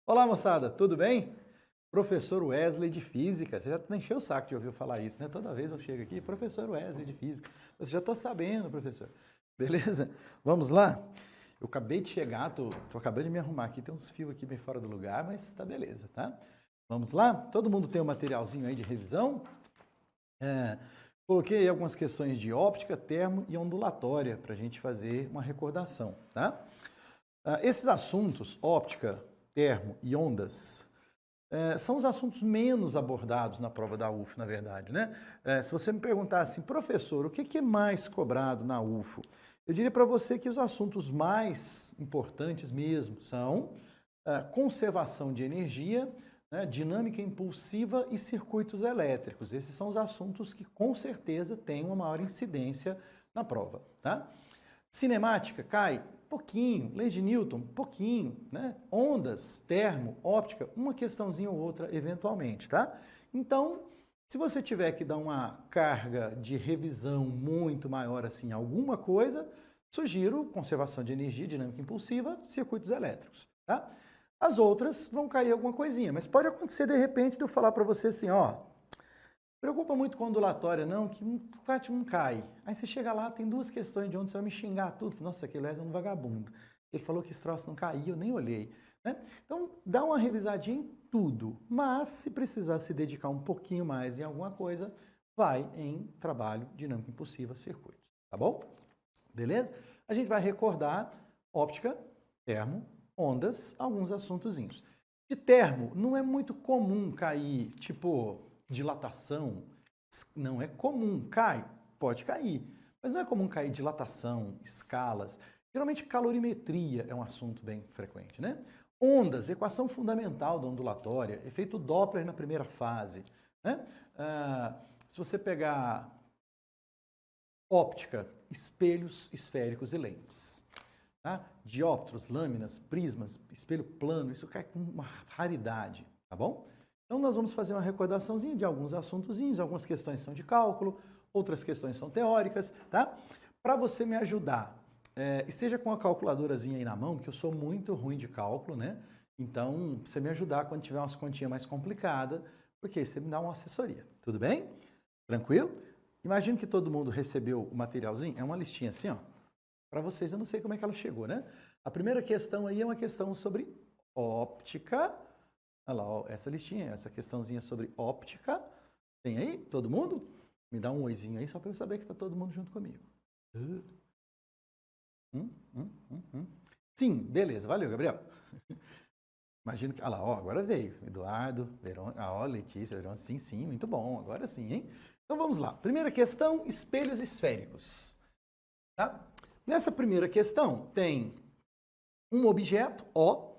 Olá, moçada, tudo bem? Professor Wesley de Física. Você já encheu o saco de ouvir eu falar isso, né? Toda vez eu chego aqui, professor Wesley de Física. Você já estou sabendo, professor. Beleza? Vamos lá? Eu acabei de chegar, tô acabando de me arrumar aqui, tem uns fios aqui bem fora do lugar, mas tá beleza, tá? Vamos lá? Todo mundo tem um materialzinho aí de revisão? Coloquei algumas questões de óptica, termo e ondulatória para a gente fazer uma recordação, tá? Esses assuntos, óptica, termo e ondas, são os assuntos menos abordados na prova da UFO, na verdade, né? Se você me perguntar assim, professor, o que é mais cobrado na UFO? Eu diria para você que os assuntos mais importantes mesmo são conservação de energia, né, dinâmica impulsiva e circuitos elétricos. Esses são os assuntos que com certeza têm uma maior incidência na prova, tá? Cinemática cai pouquinho, lei de Newton, pouquinho, né? Ondas, termo, óptica, uma questãozinha ou outra eventualmente, tá? Então, se você tiver que dar uma carga de revisão muito maior assim, alguma coisa, sugiro conservação de energia, dinâmica impulsiva, circuitos elétricos, tá? As outras vão cair alguma coisinha, mas pode acontecer de repente de eu falar para você assim, ó, preocupa muito com ondulatória não, que o CAT não cai. Aí você chega lá, tem duas questões de onde você vai me xingar tudo. Nossa, aquele é um vagabundo. Ele falou que esse troço não caiu, eu nem olhei. Né? Então, dá uma revisadinha em tudo. Mas, se precisar se dedicar um pouquinho mais em alguma coisa, vai em trabalho dinâmica impulsiva, circuitos. Tá bom? Beleza? A gente vai recordar óptica, termo, ondas, alguns assuntozinhos. De termo, não é muito comum cair, tipo, dilatação. Não é comum. Cai? Pode cair. Mas não é comum cair dilatação, escalas. Geralmente, calorimetria é um assunto bem frequente, né? Ondas, equação fundamental da ondulatória, efeito Doppler na primeira fase. Né? Se você pegar óptica, espelhos esféricos e lentes. Tá? Dióptros, lâminas, prismas, espelho plano, isso cai com uma raridade, tá bom? Então nós vamos fazer uma recordaçãozinha de alguns assuntozinhos, algumas questões são de cálculo, outras questões são teóricas, tá? Para você me ajudar, esteja com a calculadorazinha aí na mão, porque eu sou muito ruim de cálculo, né? Então, você me ajudar quando tiver umas continhas mais complicadas, porque você me dá uma assessoria, tudo bem? Tranquilo? Imagino que todo mundo recebeu o materialzinho, é uma listinha assim, ó. Para vocês, eu não sei como é que ela chegou, né? A primeira questão aí é uma questão sobre óptica. Olha lá, ó, essa listinha, essa questãozinha sobre óptica. Tem aí? Todo mundo? Me dá um oizinho aí, só para eu saber que está todo mundo junto comigo. Sim, beleza. Valeu, Gabriel. Imagino que... Olha lá, ó, agora veio. Eduardo, Verônica, ó, Letícia, Verônica. Sim, sim, muito bom. Agora sim, hein? Então vamos lá. Primeira questão, espelhos esféricos. Tá? Nessa primeira questão, tem um objeto, O,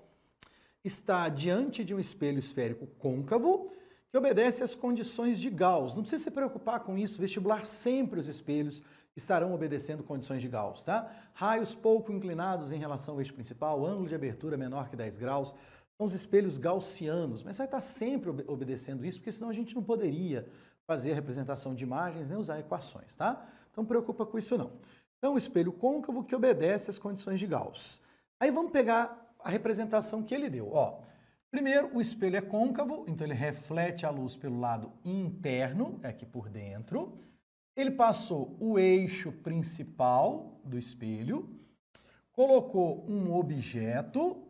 está diante de um espelho esférico côncavo que obedece às condições de Gauss. Não precisa se preocupar com isso, vestibular sempre os espelhos estarão obedecendo condições de Gauss, tá? Raios pouco inclinados em relação ao eixo principal, ângulo de abertura menor que 10 graus, são os espelhos gaussianos, mas vai estar sempre obedecendo isso, porque senão a gente não poderia fazer a representação de imagens nem usar equações, tá? Então, não preocupa com isso não. Então, o espelho côncavo que obedece às condições de Gauss. Aí vamos pegar a representação que ele deu. Ó, primeiro, o espelho é côncavo, então ele reflete a luz pelo lado interno, aqui por dentro. Ele passou o eixo principal do espelho, colocou um objeto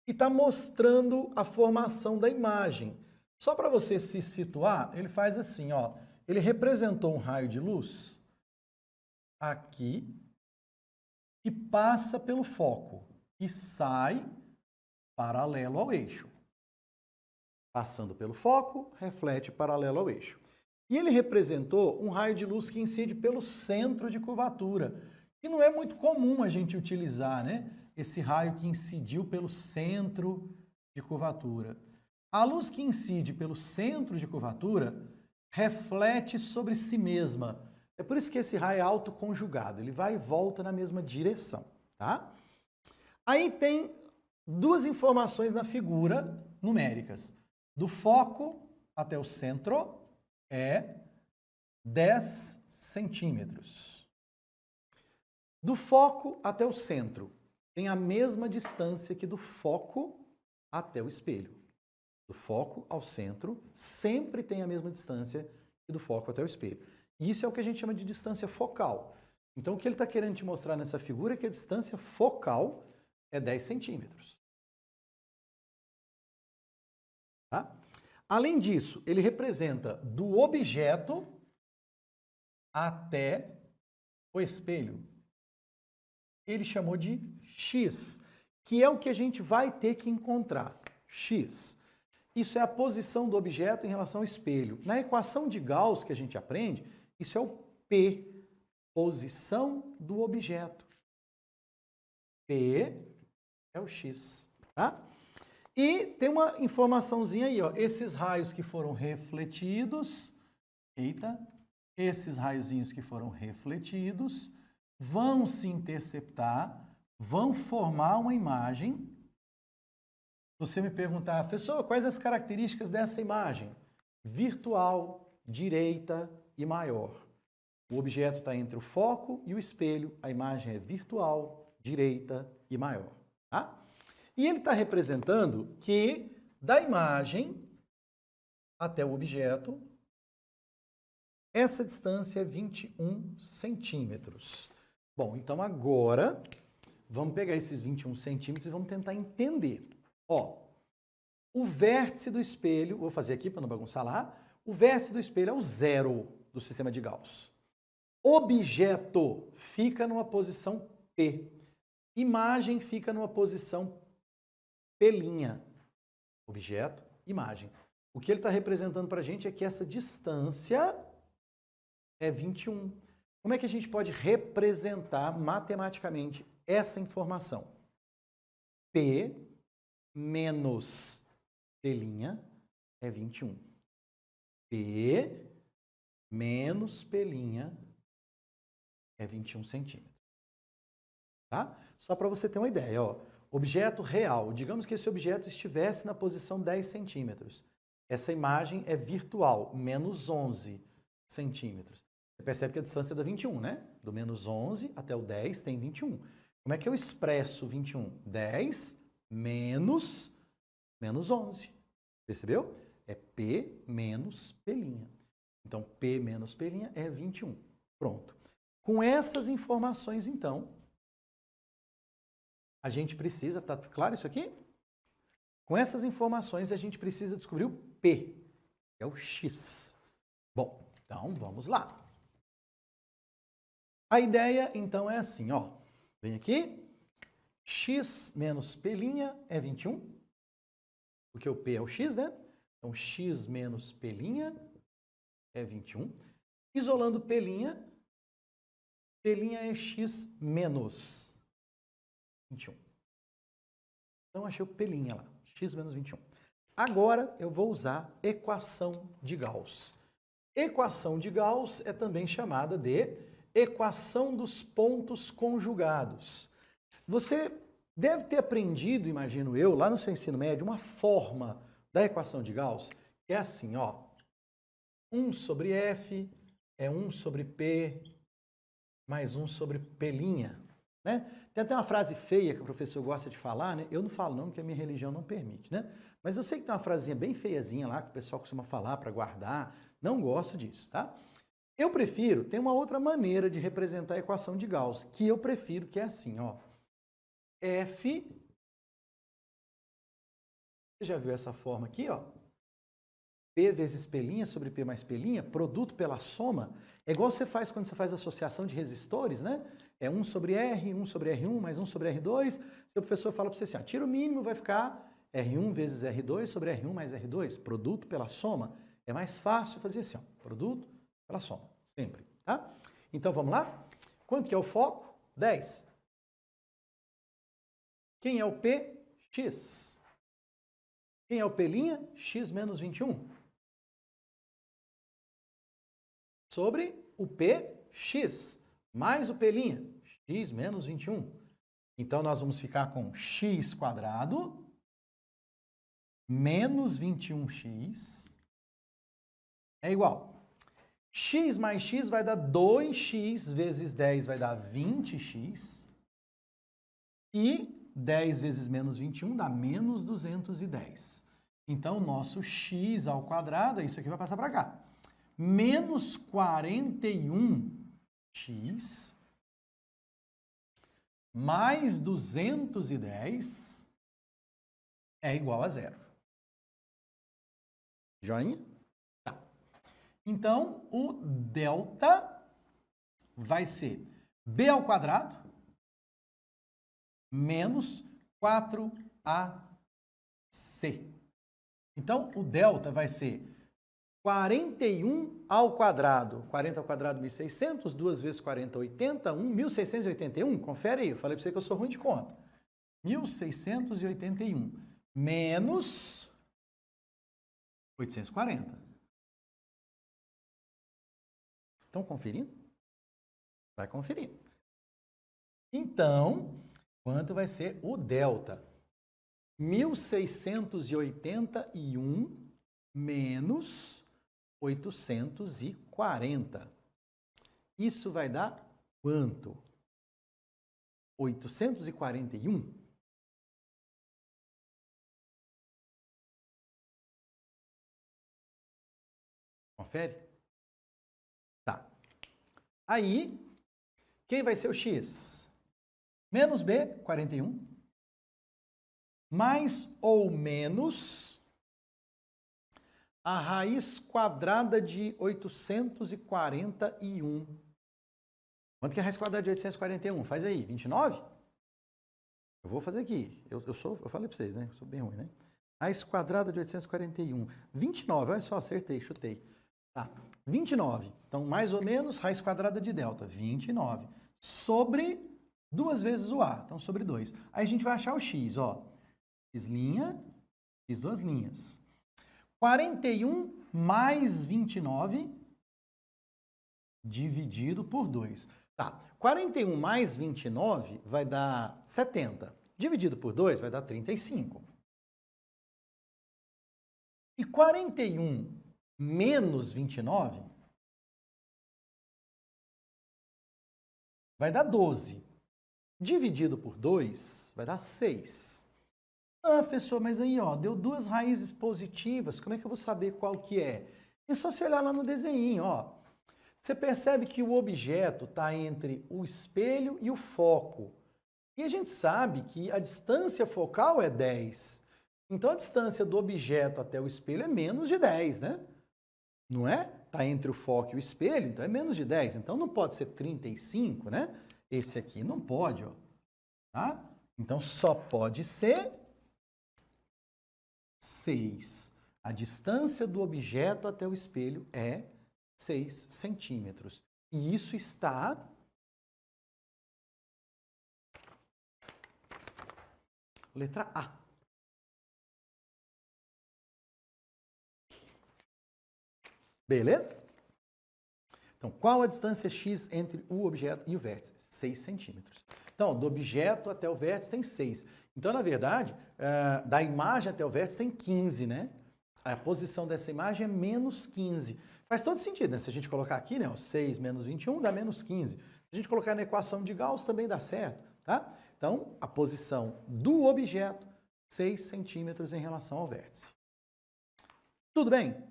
e está mostrando a formação da imagem. Só para você se situar, ele faz assim, ó. Ele representou um raio de luz aqui e passa pelo foco e sai paralelo ao eixo. Passando pelo foco, reflete paralelo ao eixo. E ele representou um raio de luz que incide pelo centro de curvatura, que não é muito comum a gente utilizar, né? Esse raio que incidiu pelo centro de curvatura. A luz que incide pelo centro de curvatura reflete sobre si mesma. É por isso que esse raio é autoconjugado, ele vai e volta na mesma direção, tá? Aí tem duas informações na figura numéricas. Do foco até o centro é 10 centímetros. Do foco até o centro tem a mesma distância que do foco até o espelho. Do foco ao centro sempre tem a mesma distância que do foco até o espelho. E isso é o que a gente chama de distância focal. Então, o que ele está querendo te mostrar nessa figura é que a distância focal é 10 centímetros. Tá? Além disso, ele representa do objeto até o espelho. Ele chamou de x, que é o que a gente vai ter que encontrar. X. Isso é a posição do objeto em relação ao espelho. Na equação de Gauss que a gente aprende, isso é o P, posição do objeto. P é o x, tá? E tem uma informaçãozinha aí, ó. Esses raios que foram refletidos, esses raiozinhos que foram refletidos vão se interceptar, vão formar uma imagem. Você me perguntar, professor, quais as características dessa imagem? Virtual, direita e maior. O objeto está entre o foco e o espelho, a imagem é virtual, direita e maior. Tá? E ele está representando que da imagem até o objeto, essa distância é 21 centímetros. Bom, então agora vamos pegar esses 21 centímetros e vamos tentar entender. Ó, o vértice do espelho, vou fazer aqui para não bagunçar lá, o vértice do espelho é o zero do sistema de Gauss. Objeto fica numa posição P. Imagem fica numa posição P'. Objeto, imagem. O que ele está representando para a gente é que essa distância é 21. Como é que a gente pode representar matematicamente essa informação? P menos P' é 21. P menos P' é 21 centímetros. Tá? Só para você ter uma ideia, ó. Objeto real. Digamos que esse objeto estivesse na posição 10 centímetros. Essa imagem é virtual, menos 11 centímetros. Você percebe que a distância é da 21, né? Do menos 11 até o 10 tem 21. Como é que eu expresso 21? 10 menos 11. Percebeu? É P menos P'. Então, P menos P' é 21. Pronto. Com essas informações, então, a gente precisa... Tá claro isso aqui? Com essas informações, a gente precisa descobrir o P, que é o X. Bom, então, vamos lá. A ideia, então, é assim, ó. Vem aqui. X menos P' é 21. Porque o P é o X, né? Então, X menos P' é 21. Isolando P', P' é X menos 21. Então, achei o P' lá. X menos 21. Agora, eu vou usar equação de Gauss. Equação de Gauss é também chamada de equação dos pontos conjugados. Você deve ter aprendido, imagino eu, lá no seu ensino médio, uma forma da equação de Gauss, que é assim, ó. 1 sobre F é 1 sobre P mais 1 sobre P'. Né? Tem até uma frase feia que o professor gosta de falar, né? Eu não falo não, porque a minha religião não permite, né? Mas eu sei que tem uma frasinha bem feiazinha lá que o pessoal costuma falar para guardar. Não gosto disso, tá? Eu prefiro, tem uma outra maneira de representar a equação de Gauss, que eu prefiro, que é assim, ó. F, você já viu essa forma aqui, ó? P vezes P' sobre P mais P', produto pela soma, é igual você faz quando você faz associação de resistores, né? É 1 sobre R, 1 sobre R1 mais 1 sobre R2. Seu professor fala para você assim, ó, tira o mínimo, vai ficar R1 vezes R2 sobre R1 mais R2, produto pela soma. É mais fácil fazer assim, ó, produto pela soma, sempre, tá? Então, vamos lá? Quanto que é o foco? 10. Quem é o P? X. Quem é o P'? X menos 21. Sobre o Px mais o P', x menos 21. Então, nós vamos ficar com x quadrado menos 21x é igual. X mais x vai dar 2x vezes 10 vai dar 20x. E 10 vezes menos 21 dá menos 210. Então, o nosso x ao quadrado, isso aqui vai passar para cá. Menos 41x mais 210 é igual a zero. Joinha? Tá. Então, o delta vai ser b ao quadrado menos 4ac. Então, o delta vai ser 41 ao quadrado. 40 ao quadrado, 1.600. 2 vezes 40, 80. 1.681. Confere aí, eu falei para você que eu sou ruim de conta. 1.681 menos 840. Estão conferindo? Vai conferir. Então, quanto vai ser o delta? 1.681 menos 840. Isso vai dar quanto? 841? Confere? Tá. Aí, quem vai ser o x? Menos b, 41. Mais ou menos a raiz quadrada de 841. Quanto que é a raiz quadrada de 841? Faz aí, 29? Eu vou fazer aqui. Eu falei para vocês, né? Eu sou bem ruim, né? Raiz quadrada de 841. 29, olha só, acertei, chutei. Tá, 29. Então, mais ou menos, raiz quadrada de delta, 29. Sobre 2 vezes o a, então sobre 2. Aí a gente vai achar o x, ó. X linha, x duas linhas. 41 mais 29 dividido por 2. Tá, 41 mais 29 vai dar 70. Dividido por 2 vai dar 35. E 41 menos 29 vai dar 12. Dividido por 2 vai dar 6. Ah, professor, mas aí, ó, deu duas raízes positivas, como é que eu vou saber qual que é? É só você olhar lá no desenho, ó. Você percebe que o objeto está entre o espelho e o foco. E a gente sabe que a distância focal é 10. Então, a distância do objeto até o espelho é menos de 10, né? Não é? Está entre o foco e o espelho, então é menos de 10. Então, não pode ser 35, né? Esse aqui não pode, ó. Tá? Então, só pode ser 6. A distância do objeto até o espelho é 6 centímetros. E isso está letra A. Beleza? Então, qual a distância x entre o objeto e o vértice? 6 centímetros. Então, do objeto até o vértice tem 6. Então, na verdade, da imagem até o vértice tem 15, né? A posição dessa imagem é menos 15. Faz todo sentido, né? Se a gente colocar aqui, né? 6 menos 21 dá menos 15. Se a gente colocar na equação de Gauss também dá certo, tá? Então, a posição do objeto, 6 centímetros em relação ao vértice. Tudo bem? Vou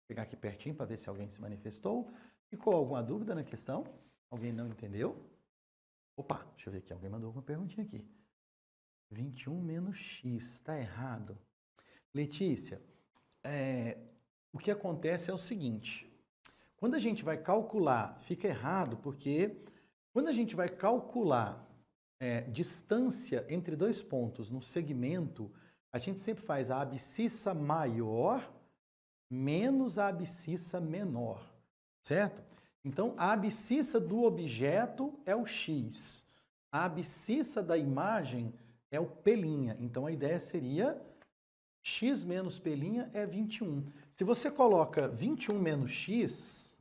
pegar aqui pertinho para ver se alguém se manifestou. Ficou alguma dúvida na questão? Alguém não entendeu? Opa, deixa eu ver aqui. Alguém mandou alguma perguntinha aqui. 21 menos x, está errado. Letícia, o que acontece é o seguinte. Quando a gente vai calcular, fica errado porque quando a gente vai calcular distância entre dois pontos no segmento, a gente sempre faz a abscissa maior menos a abscissa menor, certo? Então, a abscissa do objeto é o x. A abscissa da imagem é o P'. Então, a ideia seria x menos P' é 21. Se você coloca 21 menos x,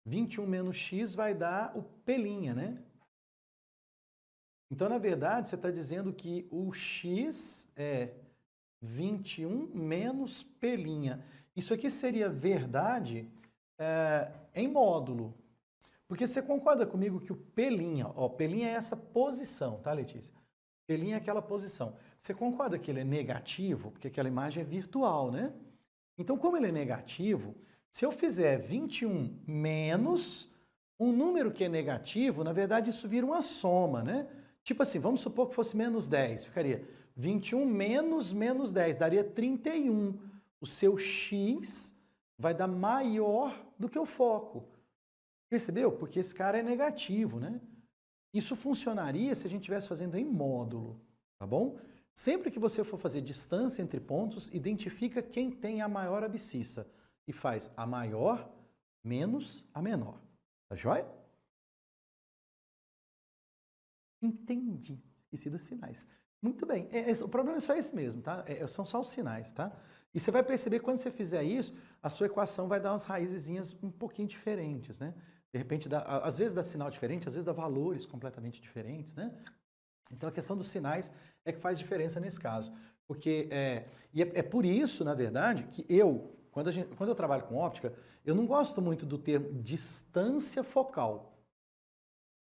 21 menos x vai dar o P', né? Então, na verdade, você está dizendo que o x é 21 menos P'. Isso aqui seria verdade em módulo. Porque você concorda comigo que o P', ó, P' é essa posição, tá, Letícia? P' é aquela posição. Você concorda que ele é negativo? Porque aquela imagem é virtual, né? Então, como ele é negativo, se eu fizer 21 menos um número que é negativo, na verdade isso vira uma soma, né? Tipo assim, vamos supor que fosse menos 10, ficaria 21 menos 10, daria 31. O seu x vai dar maior do que o foco. Percebeu? Porque esse cara é negativo, né? Isso funcionaria se a gente estivesse fazendo em módulo, tá bom? Sempre que você for fazer distância entre pontos, identifica quem tem a maior abscissa e faz a maior menos a menor. Tá joia? Entendi. Esqueci dos sinais. Muito bem. O problema é só esse mesmo, tá? São só os sinais, tá? E você vai perceber que quando você fizer isso, a sua equação vai dar umas raizezinhas um pouquinho diferentes, né? De repente, às vezes dá sinal diferente, às vezes dá valores completamente diferentes, né? Então, a questão dos sinais é que faz diferença nesse caso. Porque, é por isso, na verdade, que quando eu trabalho com óptica, eu não gosto muito do termo distância focal.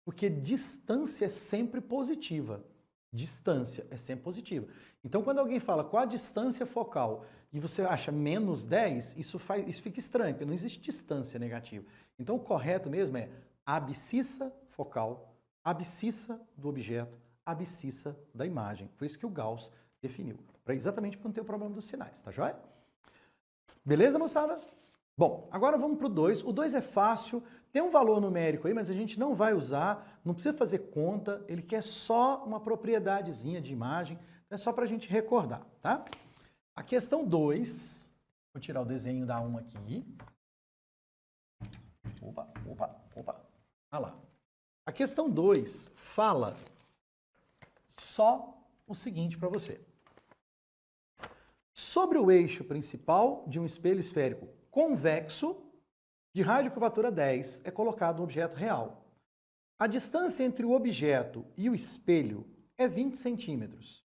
Porque distância é sempre positiva. Distância é sempre positiva. Então, quando alguém fala qual a distância focal e você acha menos 10, isso fica estranho, porque não existe distância negativa. Então, o correto mesmo é abscissa focal, abscissa do objeto, abscissa da imagem. Foi isso que o Gauss definiu. Exatamente para não ter o problema dos sinais, tá joia? Beleza, moçada? Bom, agora vamos para o 2. O 2 é fácil, tem um valor numérico aí, mas a gente não vai usar, não precisa fazer conta, ele quer só uma propriedadezinha de imagem, é só para a gente recordar, tá? A questão 2, vou tirar o desenho da 1 aqui. Opa. Olha lá. A questão 2 fala só o seguinte para você. Sobre o eixo principal de um espelho esférico convexo, de radiocurvatura 10, é colocado um objeto real. A distância entre o objeto e o espelho é 20 centímetros.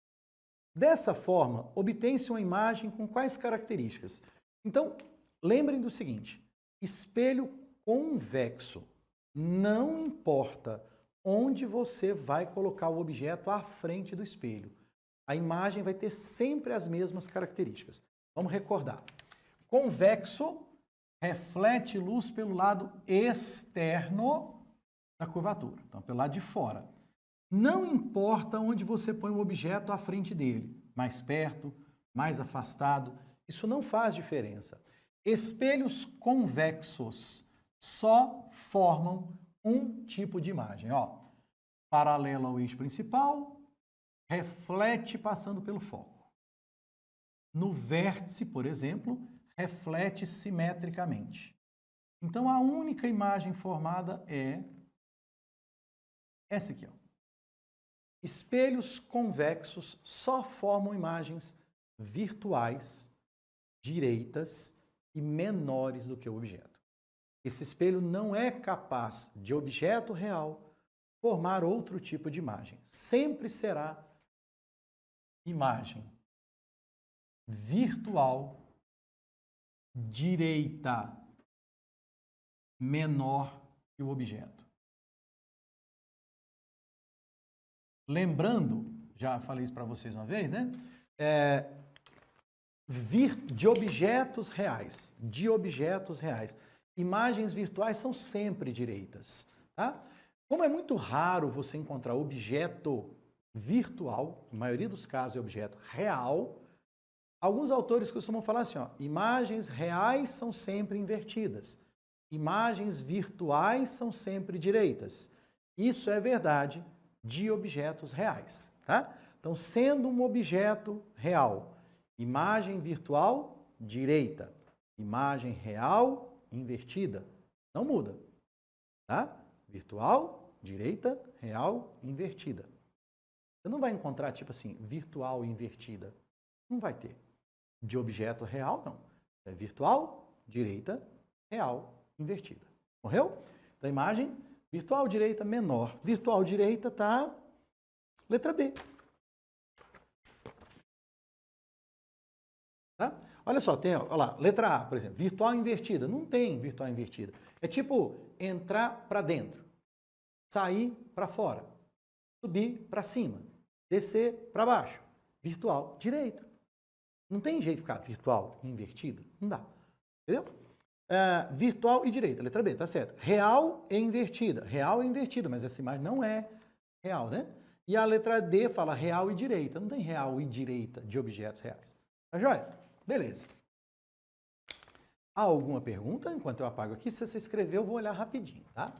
Dessa forma, obtém-se uma imagem com quais características? Então, lembrem do seguinte, espelho convexo. Não importa onde você vai colocar o objeto à frente do espelho. A imagem vai ter sempre as mesmas características. Vamos recordar. Convexo reflete luz pelo lado externo da curvatura, então pelo lado de fora. Não importa onde você põe o objeto à frente dele, mais perto, mais afastado, isso não faz diferença. Espelhos convexos só formam um tipo de imagem, ó. Paralelo ao eixo principal, reflete passando pelo foco. No vértice, por exemplo, reflete simetricamente. Então, a única imagem formada é essa aqui, ó. Espelhos convexos só formam imagens virtuais, direitas e menores do que o objeto. Esse espelho não é capaz de objeto real formar outro tipo de imagem. Sempre será imagem virtual, direita, menor que o objeto. Lembrando, já falei isso para vocês uma vez, né? De objetos reais. Imagens virtuais são sempre direitas, tá? Como é muito raro você encontrar objeto virtual, na maioria dos casos é objeto real, alguns autores costumam falar assim, ó, imagens reais são sempre invertidas, imagens virtuais são sempre direitas. Isso é verdade de objetos reais, tá? Então, sendo um objeto real, imagem virtual, direita, imagem real, invertida, não muda, tá? Virtual, direita, real, invertida. Você não vai encontrar, tipo assim, virtual invertida. Não vai ter. De objeto real, não. É virtual, direita, real, invertida. Correu? Então, a imagem virtual direita menor. Virtual direita tá letra B. Tá? Olha só, tem, olha lá, letra A, por exemplo, virtual invertida. Não tem virtual invertida. É tipo entrar para dentro, sair para fora, subir para cima, descer para baixo. Virtual, direito. Não tem jeito de ficar virtual invertido? Não dá. Entendeu? Virtual e direita, letra B, tá certo. Real e invertida. Real e invertida, mas essa imagem não é real, né? E a letra D fala real e direita. Não tem real e direita de objetos reais. Tá joia? Beleza. Há alguma pergunta? Enquanto eu apago aqui, se você escreveu, eu vou olhar rapidinho, tá?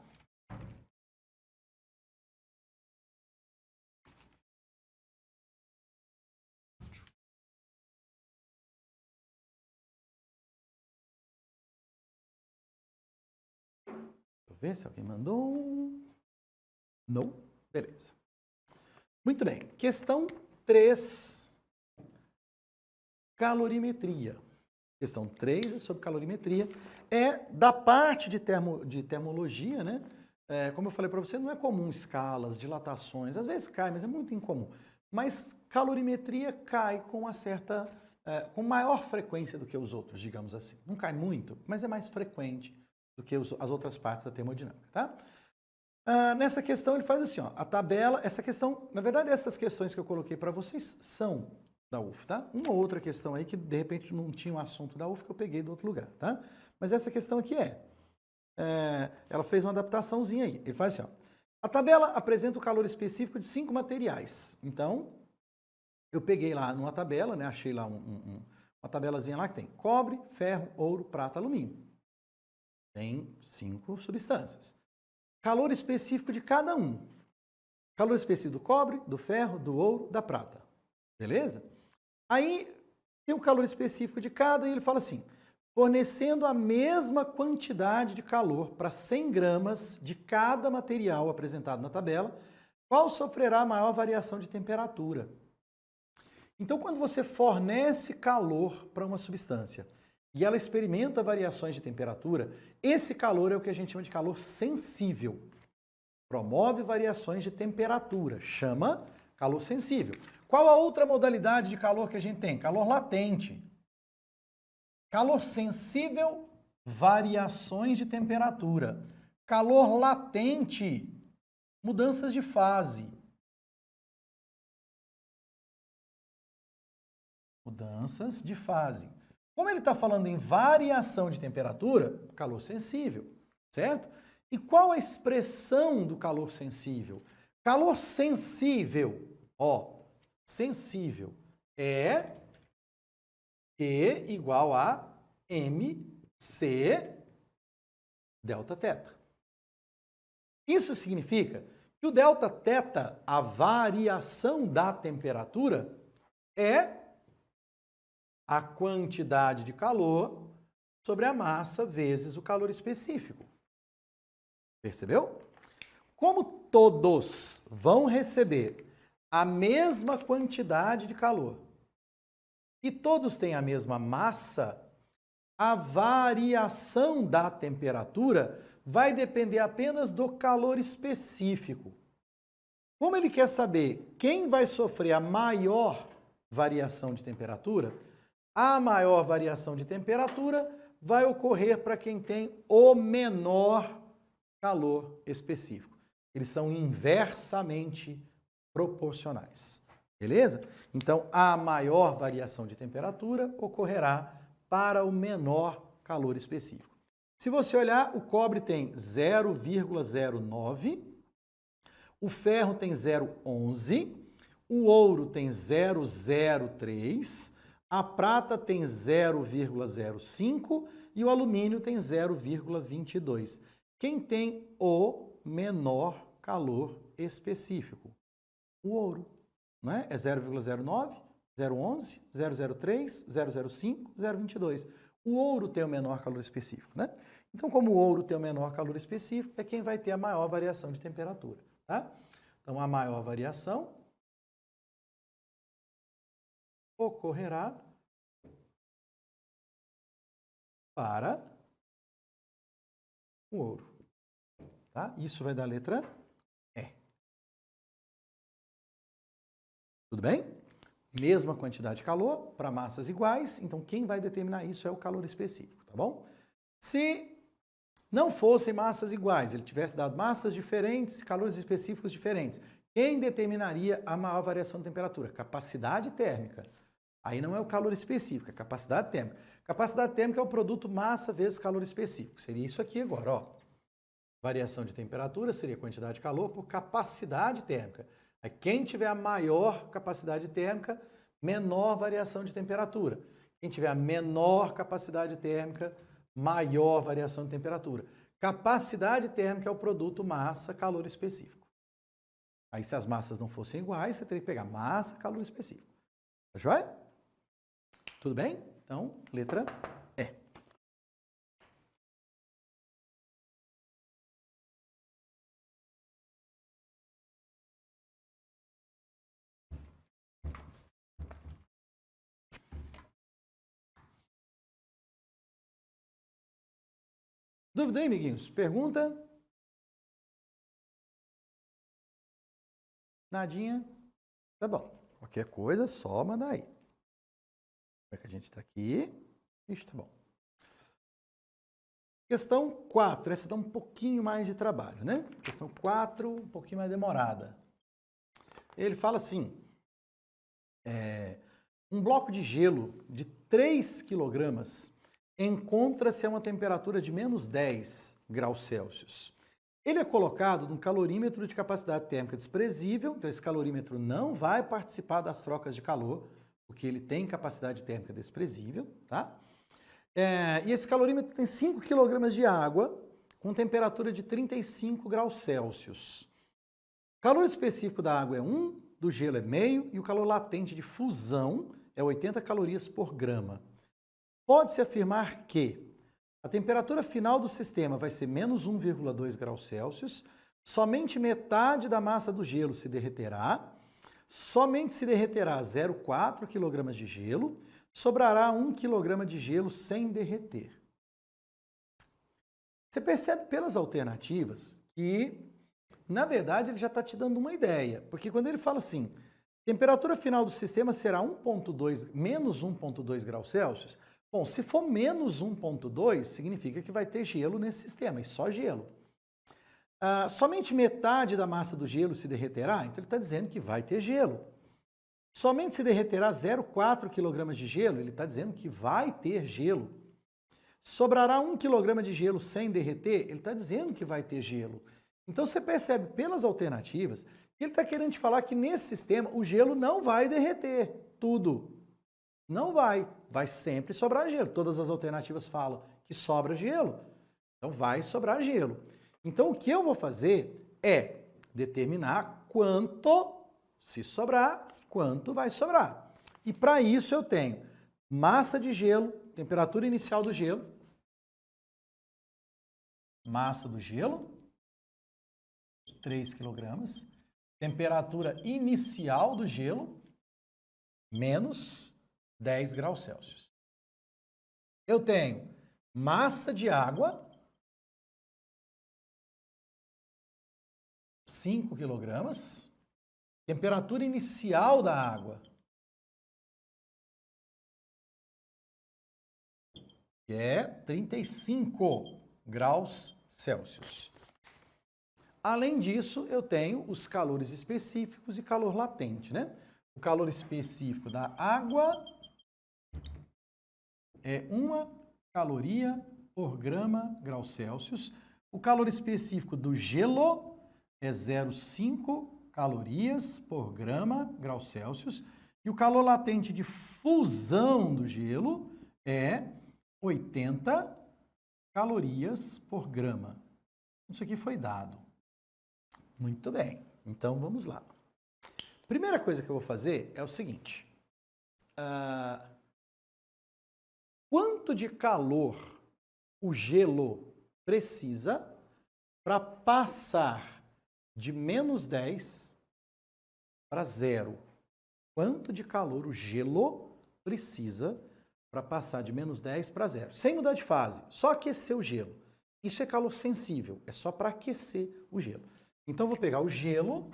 Deixa eu ver se alguém mandou. Não? Beleza. Muito bem. Questão 3. Calorimetria. Questão 3 é sobre calorimetria. É da parte de termologia, né? Como eu falei para você, não é comum escalas, dilatações. Às vezes cai, mas é muito incomum. Mas calorimetria cai com uma certa... com maior frequência do que os outros, digamos assim. Não cai muito, mas é mais frequente do que as outras partes da termodinâmica, tá? Nessa questão ele faz assim, ó, a tabela, essa questão, na verdade essas questões que eu coloquei para vocês são da UF, tá? Uma outra questão aí que de repente não tinha um assunto da UF que eu peguei do outro lugar, tá? Mas essa questão aqui ela fez uma adaptaçãozinha aí. Ele faz assim, ó, a tabela apresenta o calor específico de 5 materiais. Então, eu peguei lá numa tabela, né? Achei lá uma tabelazinha lá que tem cobre, ferro, ouro, prata, alumínio. Tem 5 substâncias. Calor específico de cada um. Calor específico do cobre, do ferro, do ouro, da prata. Beleza? Aí tem o calor específico de cada e ele fala assim, fornecendo a mesma quantidade de calor para 100 gramas de cada material apresentado na tabela, qual sofrerá maior variação de temperatura? Então, quando você fornece calor para uma substância e ela experimenta variações de temperatura, esse calor é o que a gente chama de calor sensível. Promove variações de temperatura, chama calor sensível. Qual a outra modalidade de calor que a gente tem? Calor latente. Calor sensível, variações de temperatura. Calor latente, mudanças de fase. Mudanças de fase. Como ele está falando em variação de temperatura, calor sensível, certo? E qual a expressão do calor sensível? Calor sensível, ó, sensível é Q igual a MC delta teta. Isso significa que o delta teta, a variação da temperatura, é a quantidade de calor sobre a massa vezes o calor específico. Percebeu? Como todos vão receber a mesma quantidade de calor e todos têm a mesma massa, a variação da temperatura vai depender apenas do calor específico. Como ele quer saber quem vai sofrer a maior variação de temperatura, a maior variação de temperatura vai ocorrer para quem tem o menor calor específico. Eles são inversamente proporcionais. Beleza? Então, a maior variação de temperatura ocorrerá para o menor calor específico. Se você olhar, o cobre tem 0,09, o ferro tem 0,11, o ouro tem 0,03, a prata tem 0,05 e o alumínio tem 0,22. Quem tem o menor calor específico? O ouro, não é? É 0,09, 0,11, 0,03, 0,05, 0,22. O ouro tem o menor calor específico, né? Então, como o ouro tem o menor calor específico, é quem vai ter a maior variação de temperatura, tá? Então, a maior variação ocorrerá para o ouro, tá? Isso vai dar a letra E. Tudo bem? Mesma quantidade de calor para massas iguais, então quem vai determinar isso é o calor específico, tá bom? Se não fossem massas iguais, ele tivesse dado massas diferentes, calores específicos diferentes, quem determinaria a maior variação de temperatura? Capacidade térmica. Aí não é o calor específico, é capacidade térmica. Capacidade térmica é o produto massa vezes calor específico. Seria isso aqui agora, ó. Variação de temperatura seria quantidade de calor por capacidade térmica. Aí quem tiver a maior capacidade térmica, menor variação de temperatura. Quem tiver a menor capacidade térmica, maior variação de temperatura. Capacidade térmica é o produto massa, calor específico. Aí se as massas não fossem iguais, você teria que pegar massa, calor específico. Tá joia? Tudo bem? Então, letra E. Dúvida aí, amiguinhos? Pergunta? Nadinha? Tá bom. Qualquer coisa, só manda aí. Como é que a gente está aqui? Ixi, tá bom. Questão 4. Essa dá um pouquinho mais de trabalho, né? Questão 4, um pouquinho mais demorada. Ele fala assim, um bloco de gelo de 3 kg encontra-se a uma temperatura de menos 10 graus Celsius. Ele é colocado num calorímetro de capacidade térmica desprezível, então esse calorímetro não vai participar das trocas de calor, porque ele tem capacidade térmica desprezível, tá? E esse calorímetro tem 5 kg de água com temperatura de 35 graus Celsius. O calor específico da água é 1, do gelo é meio e o calor latente de fusão é 80 calorias por grama. Pode-se afirmar que a temperatura final do sistema vai ser menos 1,2 graus Celsius, somente metade da massa do gelo se derreterá, somente se derreterá 0,4 kg de gelo, sobrará 1 kg de gelo sem derreter. Você percebe pelas alternativas que, na verdade, ele já está te dando uma ideia, porque quando ele fala assim, temperatura final do sistema será menos 1,2 graus Celsius, bom, se for menos 1,2, significa que vai ter gelo nesse sistema, e só gelo. Somente metade da massa do gelo se derreterá, então ele está dizendo que vai ter gelo. Somente se derreterá 0,4 kg de gelo, ele está dizendo que vai ter gelo. Sobrará 1 kg de gelo sem derreter, ele está dizendo que vai ter gelo. Então você percebe pelas alternativas que ele está querendo te falar que nesse sistema o gelo não vai derreter tudo. Não vai. Vai sempre sobrar gelo. Todas as alternativas falam que sobra gelo. Então vai sobrar gelo. Então o que eu vou fazer é determinar quanto, se sobrar, quanto vai sobrar. E para isso eu tenho massa de gelo, temperatura inicial do gelo, massa do gelo, 3 kg, temperatura inicial do gelo, menos 10 graus Celsius. Eu tenho massa de água, 5 kg, temperatura inicial da água, que é 35 graus Celsius. Além disso, eu tenho os calores específicos e calor latente, né? O calor específico da água é 1 caloria por grama graus Celsius. O calor específico do gelo é 0,5 calorias por grama graus Celsius. E o calor latente de fusão do gelo é 80 calorias por grama. Isso aqui foi dado. Muito bem. Então, vamos lá. Primeira coisa que eu vou fazer é o seguinte. Quanto de calor o gelo precisa para passar de menos 10 para 0? Quanto de calor o gelo precisa para passar de menos 10 para 0? Sem mudar de fase, só aquecer o gelo. Isso é calor sensível, é só para aquecer o gelo. Então, eu vou pegar o gelo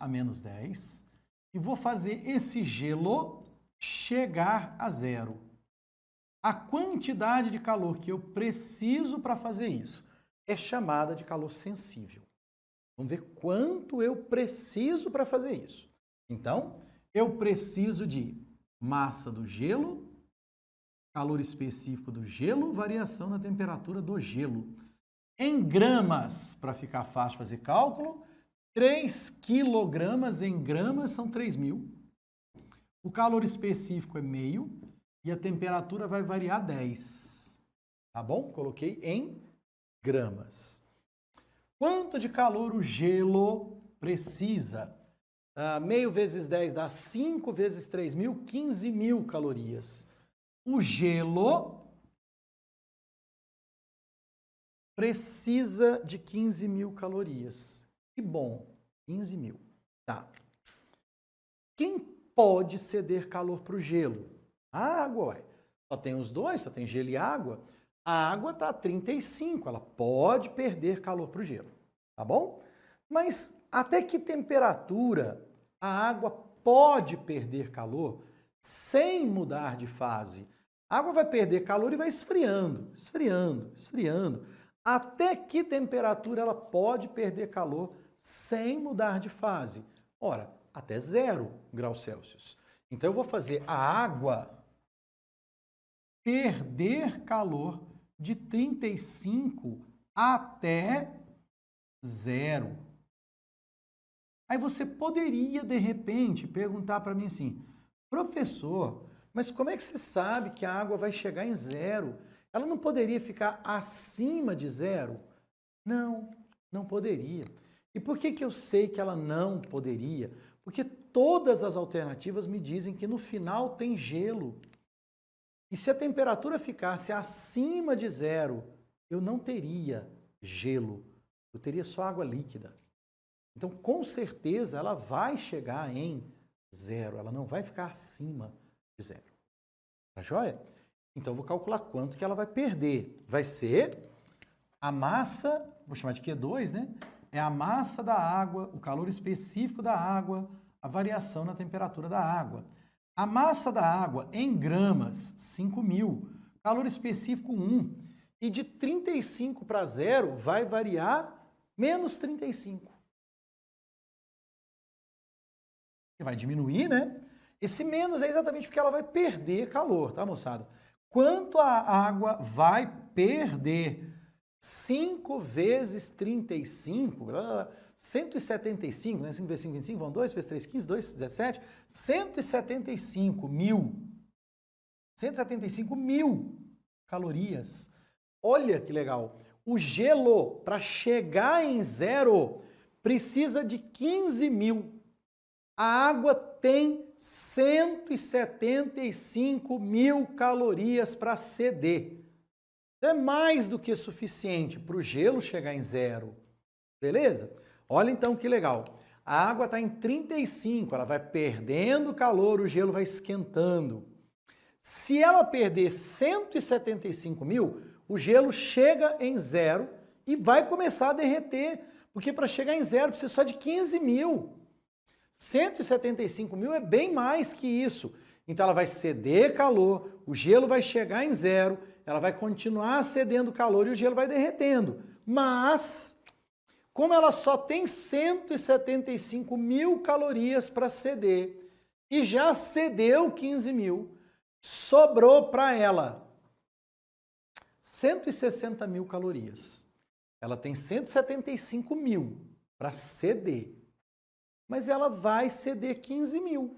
a menos 10, e vou fazer esse gelo chegar a 0. A quantidade de calor que eu preciso para fazer isso é chamada de calor sensível. Vamos ver quanto eu preciso para fazer isso. Então, eu preciso de massa do gelo, calor específico do gelo, variação na temperatura do gelo. Em gramas, para ficar fácil fazer cálculo, 3 quilogramas em gramas são 3.000. O calor específico é meio e a temperatura vai variar 10. Tá bom? Coloquei em gramas. Quanto de calor o gelo precisa? Meio vezes 10 dá 5 vezes 3.000, 15.000 calorias. O gelo precisa de 15.000 calorias. Que bom, 15.000. Tá. Quem pode ceder calor para o gelo? A água, ué. Só tem os dois, só tem gelo e água. A água está a 35, ela pode perder calor para o gelo, tá bom? Mas até que temperatura a água pode perder calor sem mudar de fase? A água vai perder calor e vai esfriando, esfriando, esfriando. Até que temperatura ela pode perder calor sem mudar de fase? Ora, até 0 graus Celsius. Então eu vou fazer a água perder calor de 35 até 0. Aí você poderia, de repente, perguntar para mim assim, professor, mas como é que você sabe que a água vai chegar em 0? Ela não poderia ficar acima de 0? Não, não poderia. E por que eu sei que ela não poderia? Porque todas as alternativas me dizem que no final tem gelo. E se a temperatura ficasse acima de 0, eu não teria gelo, eu teria só água líquida. Então, com certeza, ela vai chegar em 0, ela não vai ficar acima de 0. Tá joia? Então, eu vou calcular quanto que ela vai perder. Vai ser a massa, vou chamar de Q2, né? É a massa da água, o calor específico da água, a variação na temperatura da água. A massa da água em gramas, 5.000. Calor específico, 1. E de 35 para 0 vai variar menos 35. E vai diminuir, né? Esse menos é exatamente porque ela vai perder calor, tá, moçada? Quanto a água vai perder? 5 vezes 35, 175, né? 5 vezes 5, 25, vão 2 vezes 3, 15, 2, 17, 175.000. 175.000 calorias. Olha que legal. O gelo, para chegar em 0, precisa de 15.000. A água tem 175.000 calorias para ceder. É mais do que suficiente para o gelo chegar em 0. Beleza? Olha então que legal. A água está em 35, ela vai perdendo calor, o gelo vai esquentando. Se ela perder 175.000, o gelo chega em 0 e vai começar a derreter, porque para chegar em 0 precisa só de 15.000. 175.000 é bem mais que isso. Então ela vai ceder calor, o gelo vai chegar em 0, ela vai continuar cedendo calor e o gelo vai derretendo. Mas, como ela só tem 175.000 calorias para ceder e já cedeu 15.000, sobrou para ela 160.000 calorias. Ela tem 175.000 para ceder, mas ela vai ceder 15.000.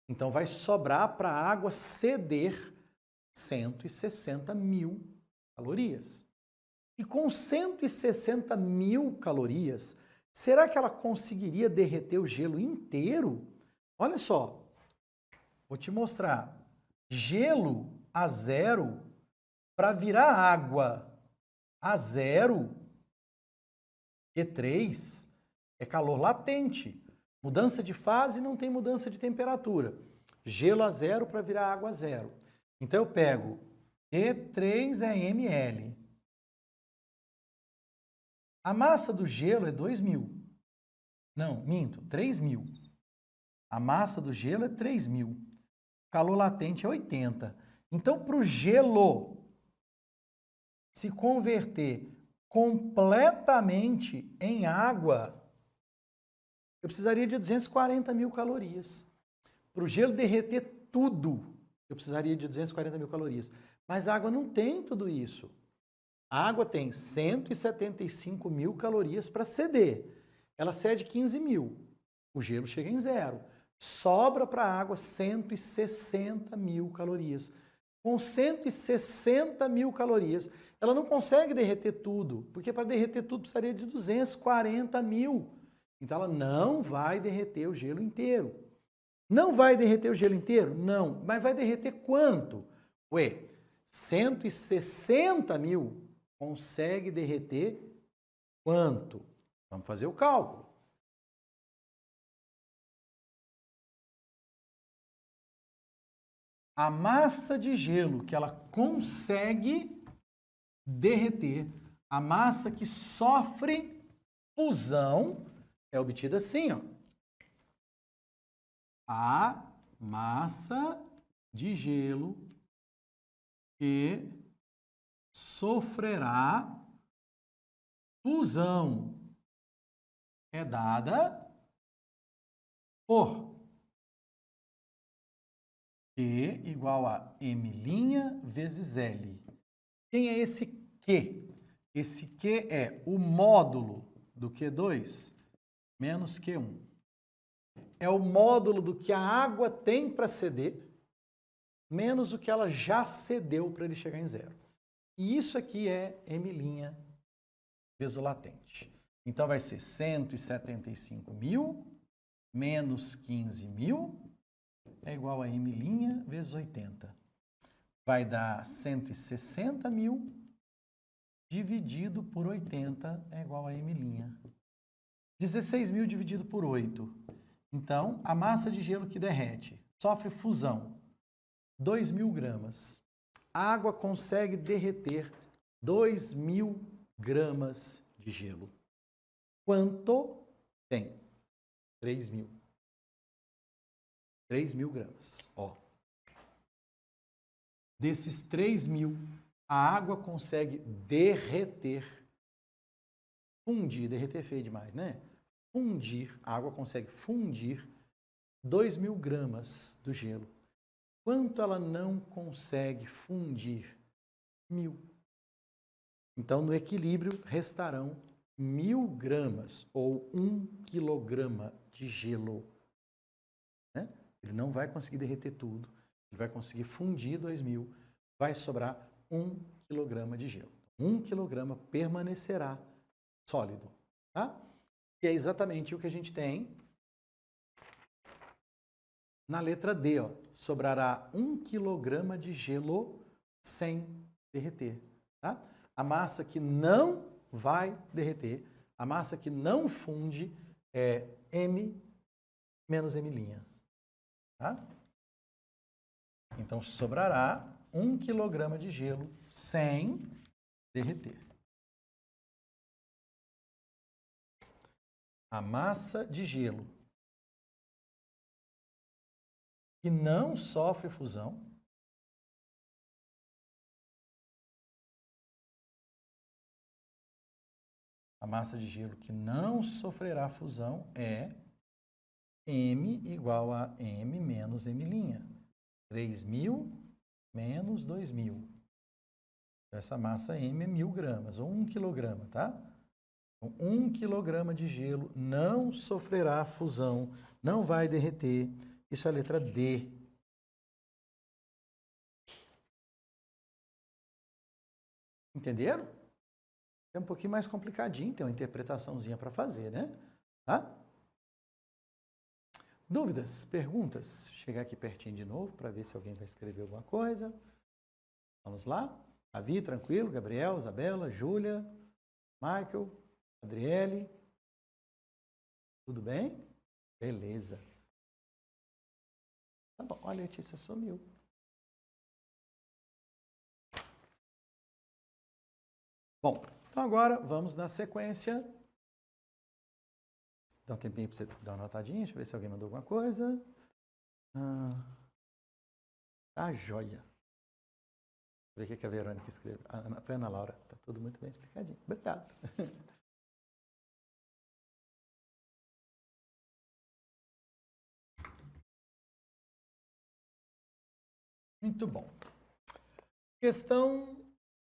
Então vai sobrar para a água ceder 160.000 calorias. E com 160.000 calorias, será que ela conseguiria derreter o gelo inteiro? Olha só, vou te mostrar. Gelo a 0 para virar água a 0, Q3, é calor latente. Mudança de fase não tem mudança de temperatura. Gelo a 0 para virar água a 0. Então eu pego E3 é ml. A massa do gelo é 2.000. Não, minto, 3.000. A massa do gelo é 3.000. O calor latente é 80. Então, para o gelo se converter completamente em água, eu precisaria de 240 mil calorias. Para o gelo derreter tudo, eu precisaria de 240 mil calorias. Mas a água não tem tudo isso. A água tem 175 mil calorias para ceder. Ela cede 15 mil. O gelo chega em zero. Sobra para a água 160 mil calorias. Com 160 mil calorias, ela não consegue derreter tudo, porque para derreter tudo precisaria de 240 mil. Então ela não vai derreter o gelo inteiro. Não vai derreter o gelo inteiro? Não. Mas vai derreter quanto? Ué, 160 mil consegue derreter quanto? Vamos fazer o cálculo. A massa de gelo que ela consegue derreter, a massa que sofre fusão, é obtida assim, ó. A massa de gelo que sofrerá fusão é dada por Q igual a M' vezes L. Quem é esse Q? Esse Q é o módulo do Q2 menos Q1. É o módulo do que a água tem para ceder, menos o que ela já cedeu para ele chegar em zero. E isso aqui é M' vezes o latente. Então vai ser 175 mil menos 15 mil é igual a M' vezes 80. Vai dar 160 mil dividido por 80 é igual a M'. 16 mil dividido por 8. Então, a massa de gelo que derrete sofre fusão, 2.000 gramas. A água consegue derreter 2.000 gramas de gelo. Quanto tem? 3.000. 3.000 gramas. Ó. Desses 3.000, a água consegue derreter, fundir, derreter é feio demais, né? Fundir, a água consegue fundir 2.000 gramas do gelo. Quanto ela não consegue fundir? 1.000. Então, no equilíbrio, restarão 1.000 gramas ou 1 quilograma de gelo. Né? Ele não vai conseguir derreter tudo, ele vai conseguir fundir 2.000, vai sobrar 1 quilograma de gelo. 1 quilograma permanecerá sólido. Tá? E é exatamente o que a gente tem na letra D. Ó. Sobrará 1 quilograma de gelo sem derreter. Tá? A massa que não vai derreter, a massa que não funde é M menos M'. Tá? Então, sobrará 1 quilograma de gelo sem derreter. A massa de gelo que não sofre fusão é M igual a M menos M'. 3.000 menos 2.000. Essa massa M é 1.000 gramas, ou 1 quilograma, tá? Então, 1 quilograma de gelo não sofrerá fusão, não vai derreter. Isso é a letra D. Entenderam? É um pouquinho mais complicadinho, tem uma interpretaçãozinha para fazer, né? Tá? Dúvidas, perguntas? Chegar aqui pertinho de novo para ver se alguém vai escrever alguma coisa. Vamos lá? Davi, tranquilo? Gabriel, Isabela, Júlia, Michael, Adriele. Tudo bem? Beleza. Tá bom, olha, a Letícia sumiu. Bom, então agora vamos na sequência. Dá um tempinho para você dar uma notadinha, deixa eu ver se alguém mandou alguma coisa. Tá joia. Ver o que a Verônica escreveu. Foi a Ana Laura. Tá tudo muito bem explicadinho. Obrigado. Muito bom. Questão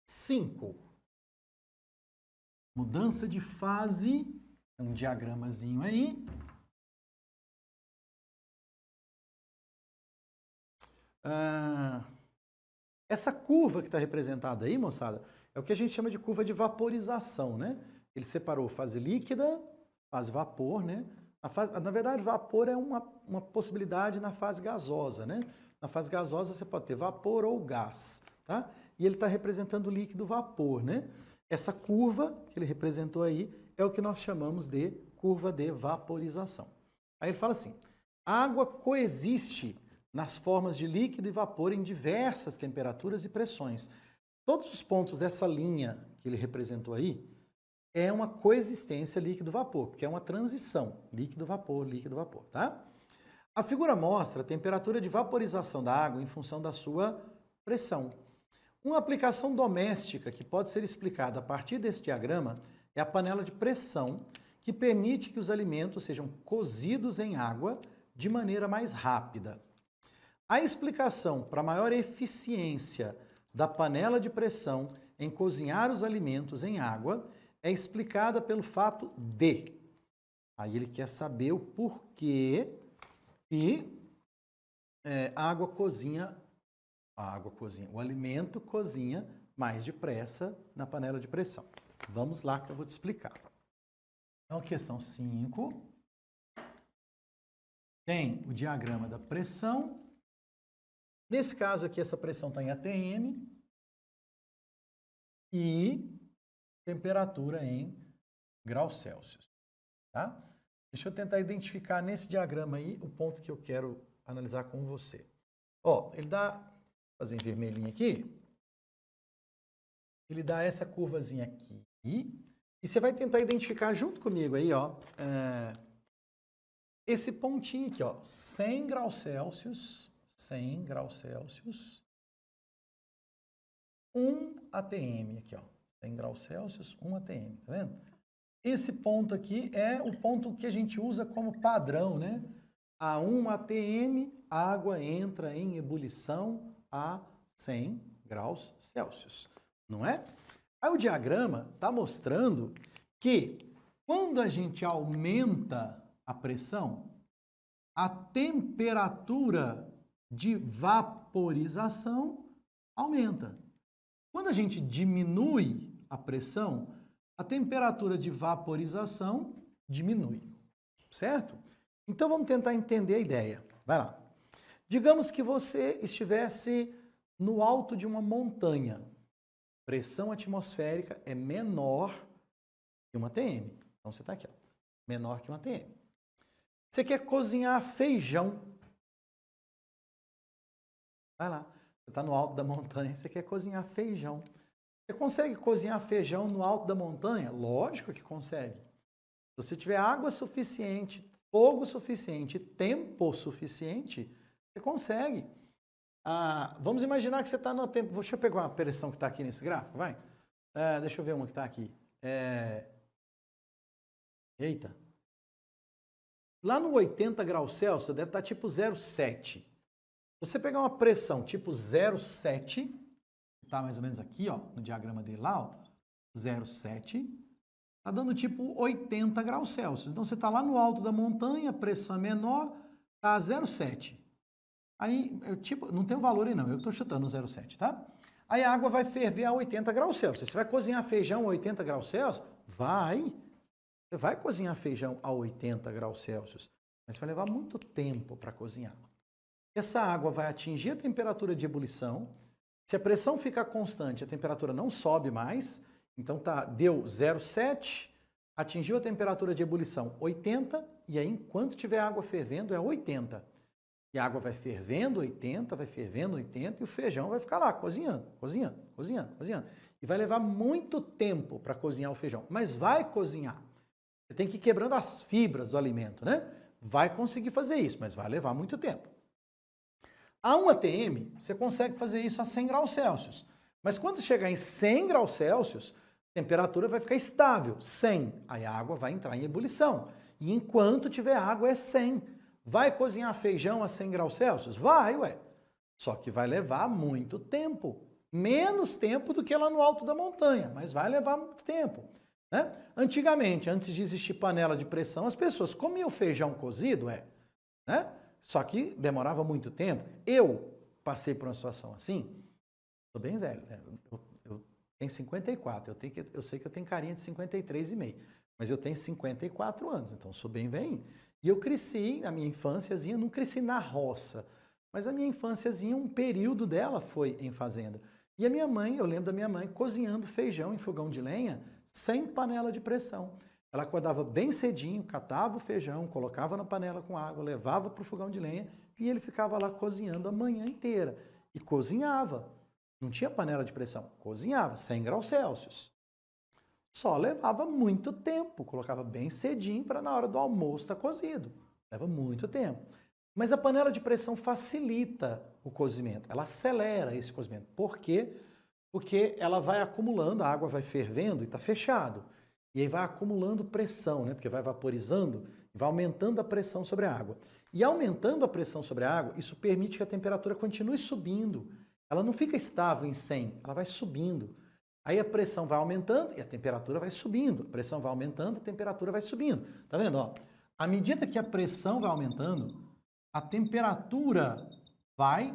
5. Mudança de fase. Um diagramazinho aí. Essa curva que está representada aí, moçada, é o que a gente chama de curva de vaporização, né? Ele separou fase líquida, fase vapor, né? Na verdade, vapor é uma possibilidade na fase gasosa, né? Na fase gasosa você pode ter vapor ou gás, tá? E ele está representando o líquido vapor, né? Essa curva que ele representou aí é o que nós chamamos de curva de vaporização. Aí ele fala assim, a água coexiste nas formas de líquido e vapor em diversas temperaturas e pressões. Todos os pontos dessa linha que ele representou aí é uma coexistência líquido-vapor, porque é uma transição líquido-vapor, líquido-vapor, tá? A figura mostra a temperatura de vaporização da água em função da sua pressão. Uma aplicação doméstica que pode ser explicada a partir desse diagrama é a panela de pressão, que permite que os alimentos sejam cozidos em água de maneira mais rápida. A explicação para maior eficiência da panela de pressão em cozinhar os alimentos em água é explicada pelo fato de... Aí ele quer saber o porquê que o alimento cozinha mais depressa na panela de pressão. Vamos lá que eu vou te explicar. Então, questão 5. Tem o diagrama da pressão. Nesse caso aqui, essa pressão está em ATM e temperatura em graus Celsius, tá? Deixa eu tentar identificar nesse diagrama aí o ponto que eu quero analisar com você. Ó, ele dá, vou fazer em vermelhinho aqui, ele dá essa curvazinha aqui e você vai tentar identificar junto comigo aí, ó, esse pontinho aqui, ó, 100 graus Celsius, 100 graus Celsius, 1 atm aqui, ó, 100 graus Celsius, 1 atm, tá vendo? Esse ponto aqui é o ponto que a gente usa como padrão, né? A 1 atm, a água entra em ebulição a 100 graus Celsius, não é? Aí o diagrama está mostrando que quando a gente aumenta a pressão, a temperatura de vaporização aumenta. Quando a gente diminui a pressão, a temperatura de vaporização diminui, certo? Então vamos tentar entender a ideia. Vai lá. Digamos que você estivesse no alto de uma montanha. Pressão atmosférica é menor que uma atm. Então você está aqui, ó, menor que uma atm. Você quer cozinhar feijão. Vai lá. Você está no alto da montanha, você quer cozinhar feijão. Você consegue cozinhar feijão no alto da montanha? Lógico que consegue. Se você tiver água suficiente, fogo suficiente, tempo suficiente, você consegue. Vamos imaginar que você está no tempo... Deixa eu pegar uma pressão que está aqui nesse gráfico, vai. Deixa eu ver uma que está aqui. Eita. Lá no 80 graus Celsius, deve estar tipo 0,7. Se você pegar uma pressão tipo 0,7, está mais ou menos aqui, ó, no diagrama dele lá, ó, 0,7, está dando tipo 80 graus Celsius. Então, você está lá no alto da montanha, pressão menor, está a 0,7. Aí, tipo, não tem um valor aí não, eu estou chutando 0,7, tá? Aí a água vai ferver a 80 graus Celsius. Você vai cozinhar feijão a 80 graus Celsius? Vai. Você vai cozinhar feijão a 80 graus Celsius, mas vai levar muito tempo para cozinhar. Essa água vai atingir a temperatura de ebulição. Se a pressão ficar constante, a temperatura não sobe mais. Então, deu 0,7, atingiu a temperatura de ebulição 80, e aí, enquanto tiver água fervendo, é 80. E a água vai fervendo 80, vai fervendo 80, e o feijão vai ficar lá, cozinhando, cozinhando, cozinhando, cozinhando. E vai levar muito tempo para cozinhar o feijão, mas vai cozinhar. Você tem que ir quebrando as fibras do alimento, né? Vai conseguir fazer isso, mas vai levar muito tempo. A 1 atm, você consegue fazer isso a 100 graus Celsius. Mas quando chegar em 100 graus Celsius, a temperatura vai ficar estável, 100. Aí a água vai entrar em ebulição. E enquanto tiver água é 100. Vai cozinhar feijão a 100 graus Celsius? Vai, ué. Só que vai levar muito tempo. Menos tempo do que lá no alto da montanha, mas vai levar muito tempo. Né? Antigamente, antes de existir panela de pressão, as pessoas comiam feijão cozido, né? Só que demorava muito tempo. Eu passei por uma situação assim, sou bem velho, né? Eu tenho 54, eu sei que eu tenho carinha de 53,5, mas eu tenho 54 anos, então sou bem velhinho. E eu cresci, a minha infânciazinha, não cresci na roça, mas a minha infânciazinha, um período dela foi em fazenda. E a minha mãe, eu lembro da minha mãe cozinhando feijão em fogão de lenha sem panela de pressão. Ela acordava bem cedinho, catava o feijão, colocava na panela com água, levava para o fogão de lenha e ele ficava lá cozinhando a manhã inteira. E cozinhava. Não tinha panela de pressão, cozinhava, 100 graus Celsius. Só levava muito tempo, colocava bem cedinho para na hora do almoço estar cozido. Leva muito tempo. Mas a panela de pressão facilita o cozimento, ela acelera esse cozimento. Por quê? Porque ela vai acumulando, a água vai fervendo e está fechado. E aí vai acumulando pressão, né? Porque vai vaporizando e vai aumentando a pressão sobre a água. E aumentando a pressão sobre a água, isso permite que a temperatura continue subindo. Ela não fica estável em 100, ela vai subindo. Aí a pressão vai aumentando e a temperatura vai subindo. A pressão vai aumentando, a temperatura vai subindo. Tá vendo? Ó, à medida que a pressão vai aumentando, a temperatura vai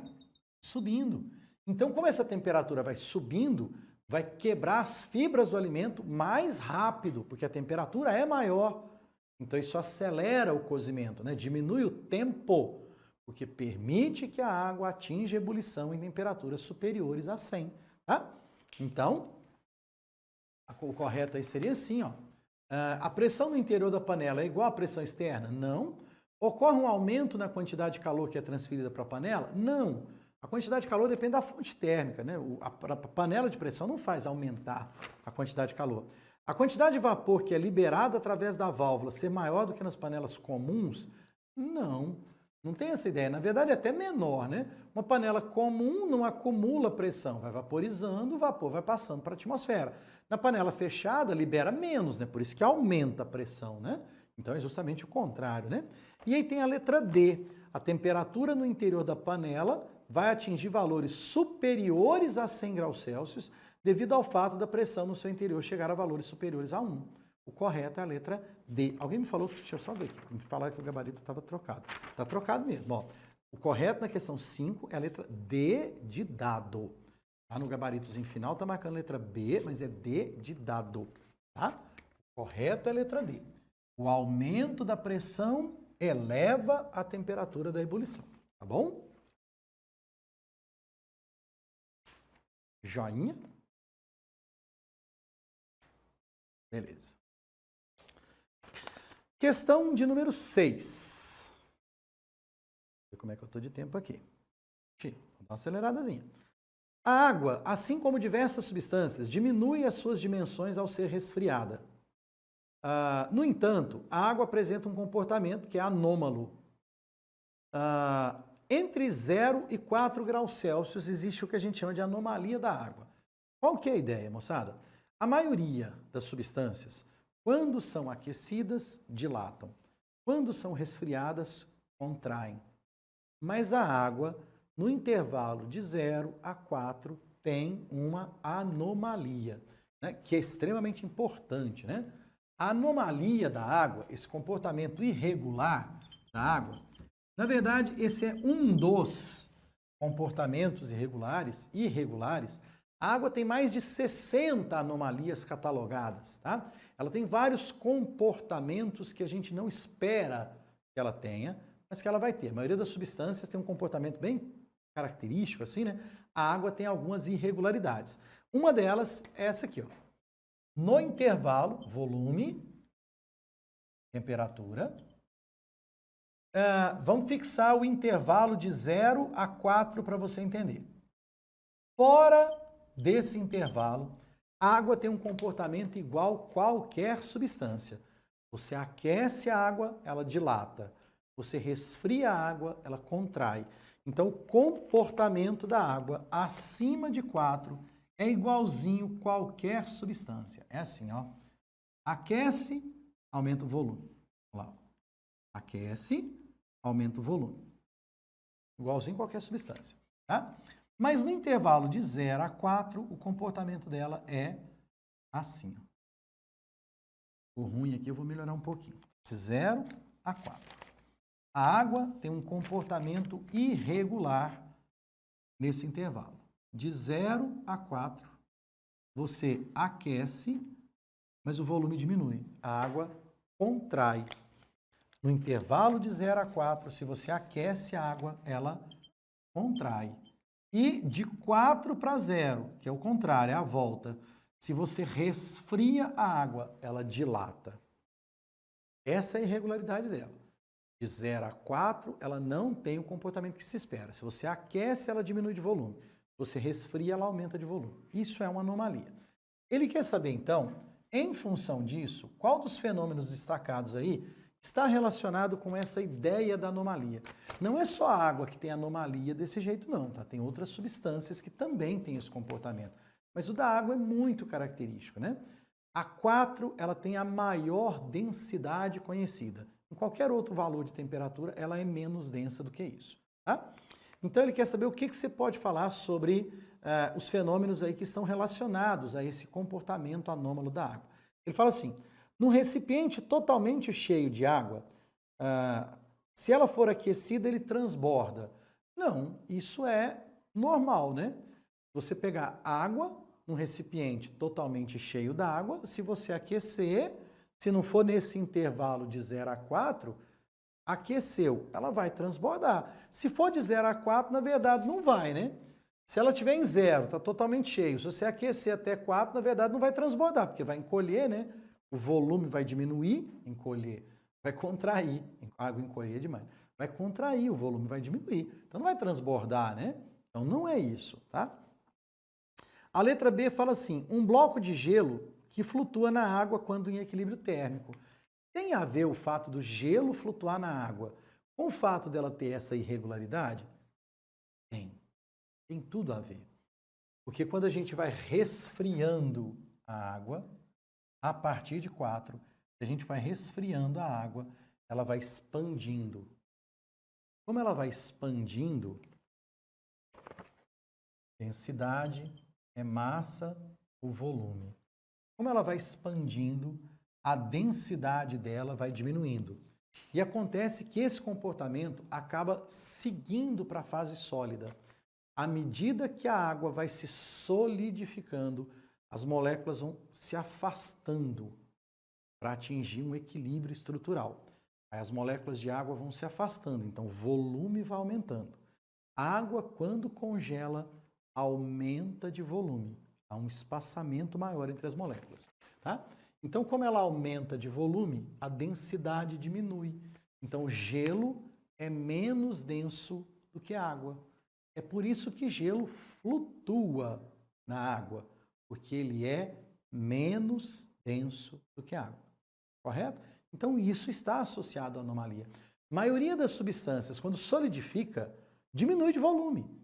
subindo. Então, como essa temperatura vai subindo, vai quebrar as fibras do alimento mais rápido, porque a temperatura é maior. Então, isso acelera o cozimento, né? Diminui o tempo, porque permite que a água atinja ebulição em temperaturas superiores a 100. Tá? Então, o correto aí seria assim, ó. A pressão no interior da panela é igual à pressão externa? Não. Ocorre um aumento na quantidade de calor que é transferida para a panela? Não. A quantidade de calor depende da fonte térmica, né? A panela de pressão não faz aumentar a quantidade de calor. A quantidade de vapor que é liberada através da válvula ser maior do que nas panelas comuns? Não. Não tem essa ideia. Na verdade, é até menor, né? Uma panela comum não acumula pressão, vai vaporizando, o vapor vai passando para a atmosfera. Na panela fechada, libera menos, né? Por isso que aumenta a pressão, né? Então, é justamente o contrário, né? E aí tem a letra D. A temperatura no interior da panela vai atingir valores superiores a 100 graus Celsius devido ao fato da pressão no seu interior chegar a valores superiores a 1. O correto é a letra D. Alguém me falou, deixa eu só ver aqui, me falaram que o gabarito estava trocado. Está trocado mesmo, ó. O correto na questão 5 é a letra D de dado. Lá no gabaritozinho final está marcando a letra B, mas é D de dado, tá? O correto é a letra D. O aumento da pressão eleva a temperatura da ebulição, tá bom? Joinha? Beleza. Questão de número 6. Vou ver como é que eu estou de tempo aqui. Vou dar uma aceleradazinha. A água, assim como diversas substâncias, diminui as suas dimensões ao ser resfriada. No entanto, a água apresenta um comportamento que é anômalo. Entre 0 e 4 graus Celsius existe o que a gente chama de anomalia da água. Qual que é a ideia, moçada? A maioria das substâncias, quando são aquecidas, dilatam. Quando são resfriadas, contraem. Mas a água, no intervalo de 0 a 4, tem uma anomalia, né, que é extremamente importante, né? A anomalia da água, esse comportamento irregular da água, na verdade, esse é um dos comportamentos irregulares. A água tem mais de 60 anomalias catalogadas, tá? Ela tem vários comportamentos que a gente não espera que ela tenha, mas que ela vai ter. A maioria das substâncias tem um comportamento bem característico, assim, né? A água tem algumas irregularidades. Uma delas é essa aqui, ó. No intervalo, volume, temperatura, vamos fixar o intervalo de 0 a 4 para você entender. Fora desse intervalo, a água tem um comportamento igual a qualquer substância. Você aquece a água, ela dilata. Você resfria a água, ela contrai. Então, o comportamento da água acima de 4 é igualzinho qualquer substância. É assim, ó. Aquece, aumenta o volume. Olha lá. Aquece, aumenta o volume. Igualzinho qualquer substância, tá? Mas no intervalo de 0 a 4, o comportamento dela é assim. O ruim aqui eu vou melhorar um pouquinho. De 0 a 4. A água tem um comportamento irregular nesse intervalo. De 0 a 4, você aquece, mas o volume diminui. A água contrai. No intervalo de 0 a 4, se você aquece a água, ela contrai. E de 4 para 0, que é o contrário, é a volta, se você resfria a água, ela dilata. Essa é a irregularidade dela. De 0 a 4, ela não tem o comportamento que se espera. Se você aquece, ela diminui de volume. Se você resfria, ela aumenta de volume. Isso é uma anomalia. Ele quer saber, então, em função disso, qual dos fenômenos destacados aí está relacionado com essa ideia da anomalia. Não é só a água que tem anomalia desse jeito, não, tá? Tem outras substâncias que também têm esse comportamento. Mas o da água é muito característico, né? A 4, ela tem a maior densidade conhecida. Em qualquer outro valor de temperatura, ela é menos densa do que isso, tá? Então, ele quer saber o que você pode falar sobre os fenômenos aí que estão relacionados a esse comportamento anômalo da água. Ele fala assim: num recipiente totalmente cheio de água, se ela for aquecida, ele transborda. Não, isso é normal, né? Você pegar água num recipiente totalmente cheio d'água, se você aquecer, se não for nesse intervalo de 0 a 4, aqueceu, ela vai transbordar. Se for de 0 a 4, na verdade, não vai, né? Se ela estiver em 0, está totalmente cheio, se você aquecer até 4, na verdade, não vai transbordar, porque vai encolher, né? O volume vai diminuir, encolher, vai contrair, a água encolher demais, vai contrair, o volume vai diminuir, então não vai transbordar, né? Então não é isso, tá? A letra B fala assim: um bloco de gelo que flutua na água quando em equilíbrio térmico. Tem a ver o fato do gelo flutuar na água com o fato dela ter essa irregularidade? Tem tudo a ver. Porque quando a gente vai resfriando a água, a partir de 4, a gente vai resfriando a água, ela vai expandindo. Como ela vai expandindo, densidade é massa, o volume. Como ela vai expandindo, a densidade dela vai diminuindo. E acontece que esse comportamento acaba seguindo para a fase sólida. À medida que a água vai se solidificando, as moléculas vão se afastando para atingir um equilíbrio estrutural. Aí as moléculas de água vão se afastando, então o volume vai aumentando. A água, quando congela, aumenta de volume. Há um espaçamento maior entre as moléculas, tá? Então, como ela aumenta de volume, a densidade diminui. Então, o gelo é menos denso do que a água. É por isso que gelo flutua na água, porque ele é menos denso do que a água. Correto? Então, isso está associado à anomalia. A maioria das substâncias, quando solidifica, diminui de volume.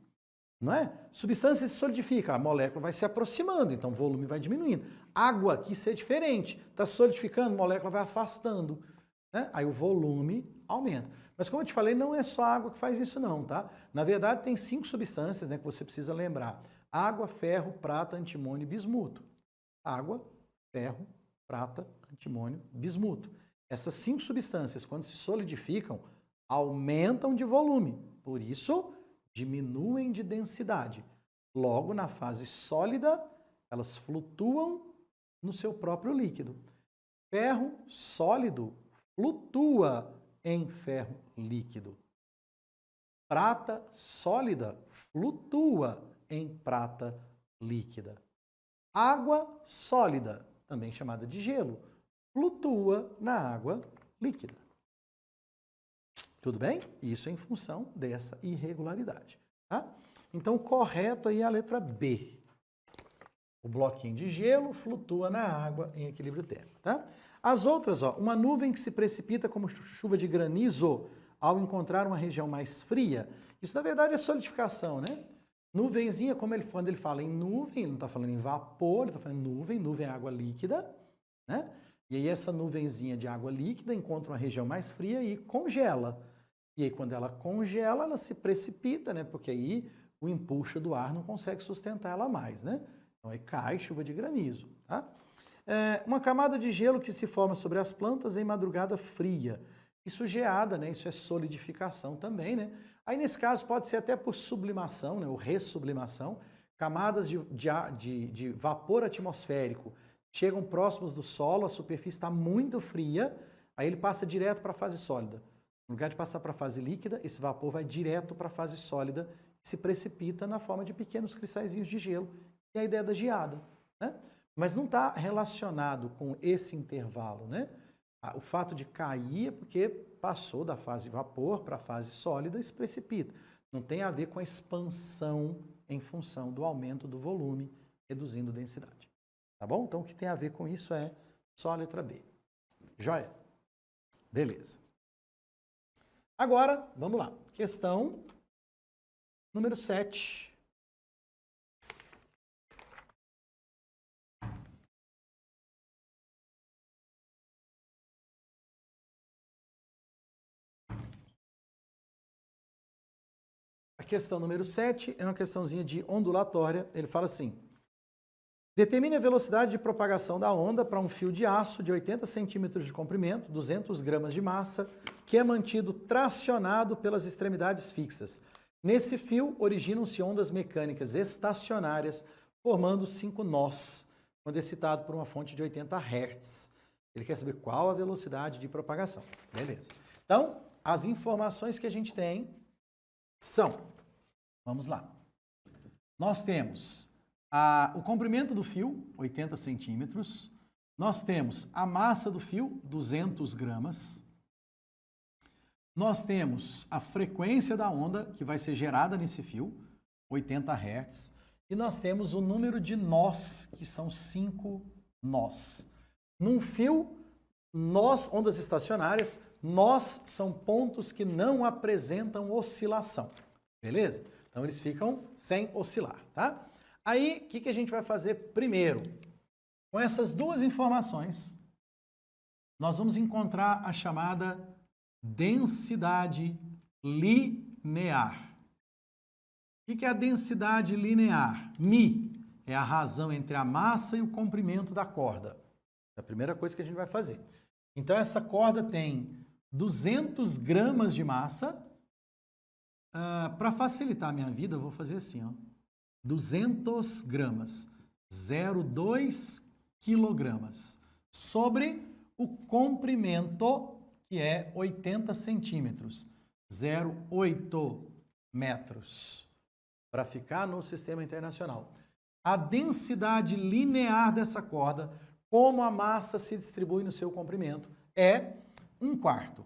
Não é? Substância se solidifica, a molécula vai se aproximando, então o volume vai diminuindo. Água, aqui isso é diferente. Está solidificando, a molécula vai afastando. Né? Aí o volume aumenta. Mas como eu te falei, não é só a água que faz isso não, tá? Na verdade, tem 5 substâncias, né, que você precisa lembrar. Água, ferro, prata, antimônio e bismuto. Água, ferro, prata, antimônio, bismuto. Essas 5 substâncias, quando se solidificam, aumentam de volume. Por isso, diminuem de densidade. Logo, na fase sólida, elas flutuam no seu próprio líquido. Ferro sólido flutua em ferro líquido. Prata sólida flutua em prata líquida. Água sólida, também chamada de gelo, flutua na água líquida. Tudo bem? Isso é em função dessa irregularidade. Tá? Então, o correto aí é a letra B. O bloquinho de gelo flutua na água em equilíbrio térmico. Tá? As outras, ó, uma nuvem que se precipita como chuva de granizo ao encontrar uma região mais fria. Isso, na verdade, é solidificação, né? Nuvenzinha, quando ele fala em nuvem, ele não está falando em vapor, ele está falando em nuvem, nuvem é água líquida, né? E aí essa nuvenzinha de água líquida encontra uma região mais fria e congela. E aí quando ela congela, ela se precipita, né? Porque aí o empuxo do ar não consegue sustentar ela mais, né? Então aí cai chuva de granizo, tá? Uma camada de gelo que se forma sobre as plantas em madrugada fria. Isso geada, né? Isso é solidificação também, né? Aí nesse caso pode ser até por sublimação, né? Ou ressublimação. Camadas de vapor atmosférico chegam próximos do solo, a superfície está muito fria, aí ele passa direto para a fase sólida. No lugar de passar para a fase líquida, esse vapor vai direto para a fase sólida e se precipita na forma de pequenos cristalzinhos de gelo, que é a ideia da geada, né? Mas não está relacionado com esse intervalo, né? O fato de cair é porque passou da fase vapor para a fase sólida e se precipita. Não tem a ver com a expansão em função do aumento do volume, reduzindo densidade. Tá bom? Então, o que tem a ver com isso é só a letra B. Joia? Beleza. Agora, vamos lá. Questão número 7. A questão número 7 é uma questãozinha de ondulatória. Ele fala assim: determine a velocidade de propagação da onda para um fio de aço de 80 centímetros de comprimento, 200 gramas de massa, que é mantido tracionado pelas extremidades fixas. Nesse fio, originam-se ondas mecânicas estacionárias, formando 5 nós, quando excitado por uma fonte de 80 Hz. Ele quer saber qual a velocidade de propagação. Beleza. Então, as informações que a gente tem são, vamos lá, nós temos o comprimento do fio, 80 centímetros, nós temos a massa do fio, 200 gramas, nós temos a frequência da onda que vai ser gerada nesse fio, 80 Hz, e nós temos o número de nós, que são 5 nós. Num fio, nós, ondas estacionárias, nós são pontos que não apresentam oscilação, beleza? Então eles ficam sem oscilar, tá? Aí, o que a gente vai fazer primeiro? Com essas duas informações, nós vamos encontrar a chamada densidade linear. O que é a densidade linear? Mi é a razão entre a massa e o comprimento da corda. É a primeira coisa que a gente vai fazer. Então, essa corda tem 200 gramas de massa. Para facilitar a minha vida, eu vou fazer assim, ó. 200 gramas, 0,2 quilogramas, sobre o comprimento, que é 80 centímetros, 0,8 metros, para ficar no sistema internacional. A densidade linear dessa corda, como a massa se distribui no seu comprimento, é 1/4.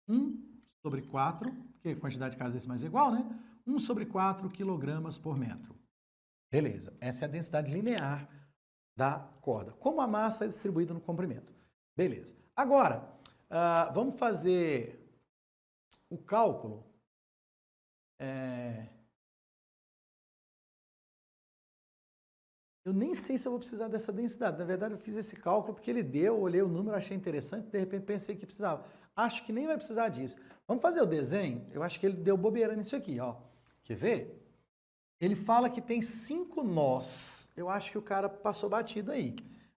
1 sobre 4, porque a quantidade de casas decimais é igual, né? 1 sobre 4 quilogramas por metro. Beleza, essa é a densidade linear da corda. Como a massa é distribuída no comprimento. Beleza. Agora, vamos fazer o cálculo. Eu nem sei se eu vou precisar dessa densidade. Na verdade, eu fiz esse cálculo porque ele deu, olhei o número, achei interessante, de repente pensei que precisava. Acho que nem vai precisar disso. Vamos fazer o desenho? Eu acho que ele deu bobeira nisso aqui, ó. Quer ver? Ele fala que tem 5 nós. Eu acho que o cara passou batido aí.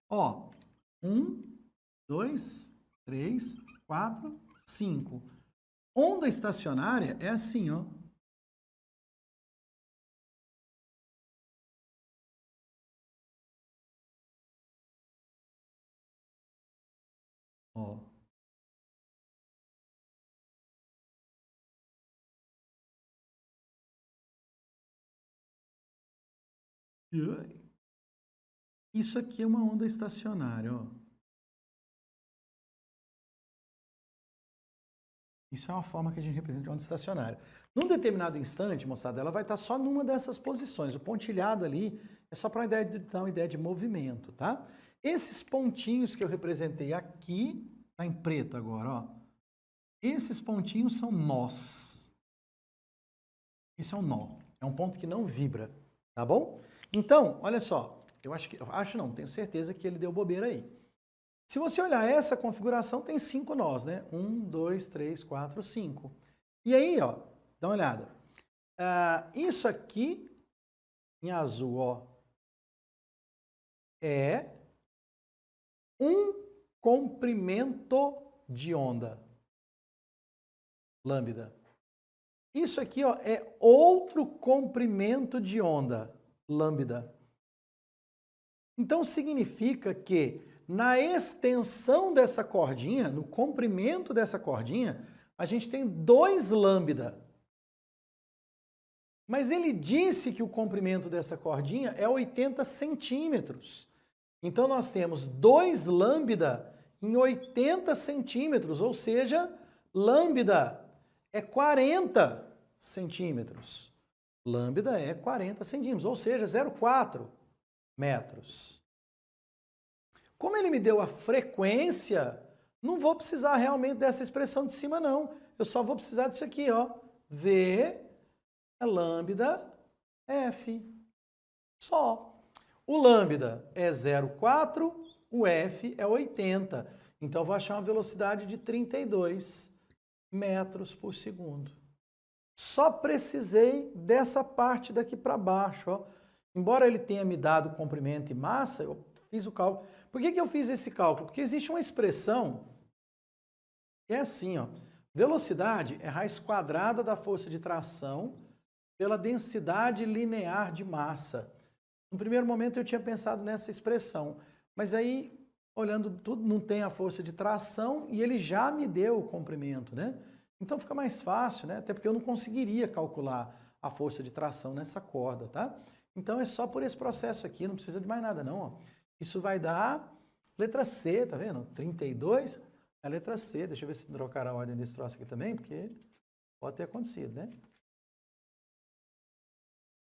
Ó, 1, 2, 3, 4, 5. Onda estacionária é assim, ó. Ó. Isso aqui é uma onda estacionária, ó. Isso é uma forma que a gente representa de onda estacionária. Num determinado instante, moçada, ela vai estar só numa dessas posições. O pontilhado ali é só para dar uma ideia de movimento, tá? Esses pontinhos que eu representei aqui, tá em preto agora, ó. Esses pontinhos são nós. Isso é um nó. É um ponto que não vibra, tá bom? Então, olha só, tenho certeza que ele deu bobeira aí. Se você olhar essa configuração, tem 5 nós, né? 1, 2, 3, 4, 5. E aí, ó, dá uma olhada. Isso aqui, em azul, ó, é um comprimento de onda, lambda. Isso aqui, ó, é outro comprimento de onda, lambda. Então, significa que na extensão dessa cordinha, no comprimento dessa cordinha, a gente tem 2 lambda. Mas ele disse que o comprimento dessa cordinha é 80 centímetros. Então, nós temos 2 lambda em 80 centímetros, ou seja, lambda é 40 centímetros. Lambda é 40 centímetros, ou seja, 0,4 metros. Como ele me deu a frequência, não vou precisar realmente dessa expressão de cima, não. Eu só vou precisar disso aqui, ó. V é lambda F. Só. O lambda é 0,4, o F é 80. Então, eu vou achar uma velocidade de 32 metros por segundo. Só precisei dessa parte daqui para baixo, ó. Embora ele tenha me dado comprimento e massa, eu fiz o cálculo. Por que eu fiz esse cálculo? Porque existe uma expressão que é assim, ó. Velocidade é raiz quadrada da força de tração pela densidade linear de massa. No primeiro momento eu tinha pensado nessa expressão, mas aí, olhando tudo, não tem a força de tração e ele já me deu o comprimento, né? Então fica mais fácil, né? Até porque eu não conseguiria calcular a força de tração nessa corda, tá? Então é só por esse processo aqui, não precisa de mais nada não, ó. Isso vai dar letra C, tá vendo? 32 é a letra C. Deixa eu ver se trocar a ordem desse troço aqui também, porque pode ter acontecido, né?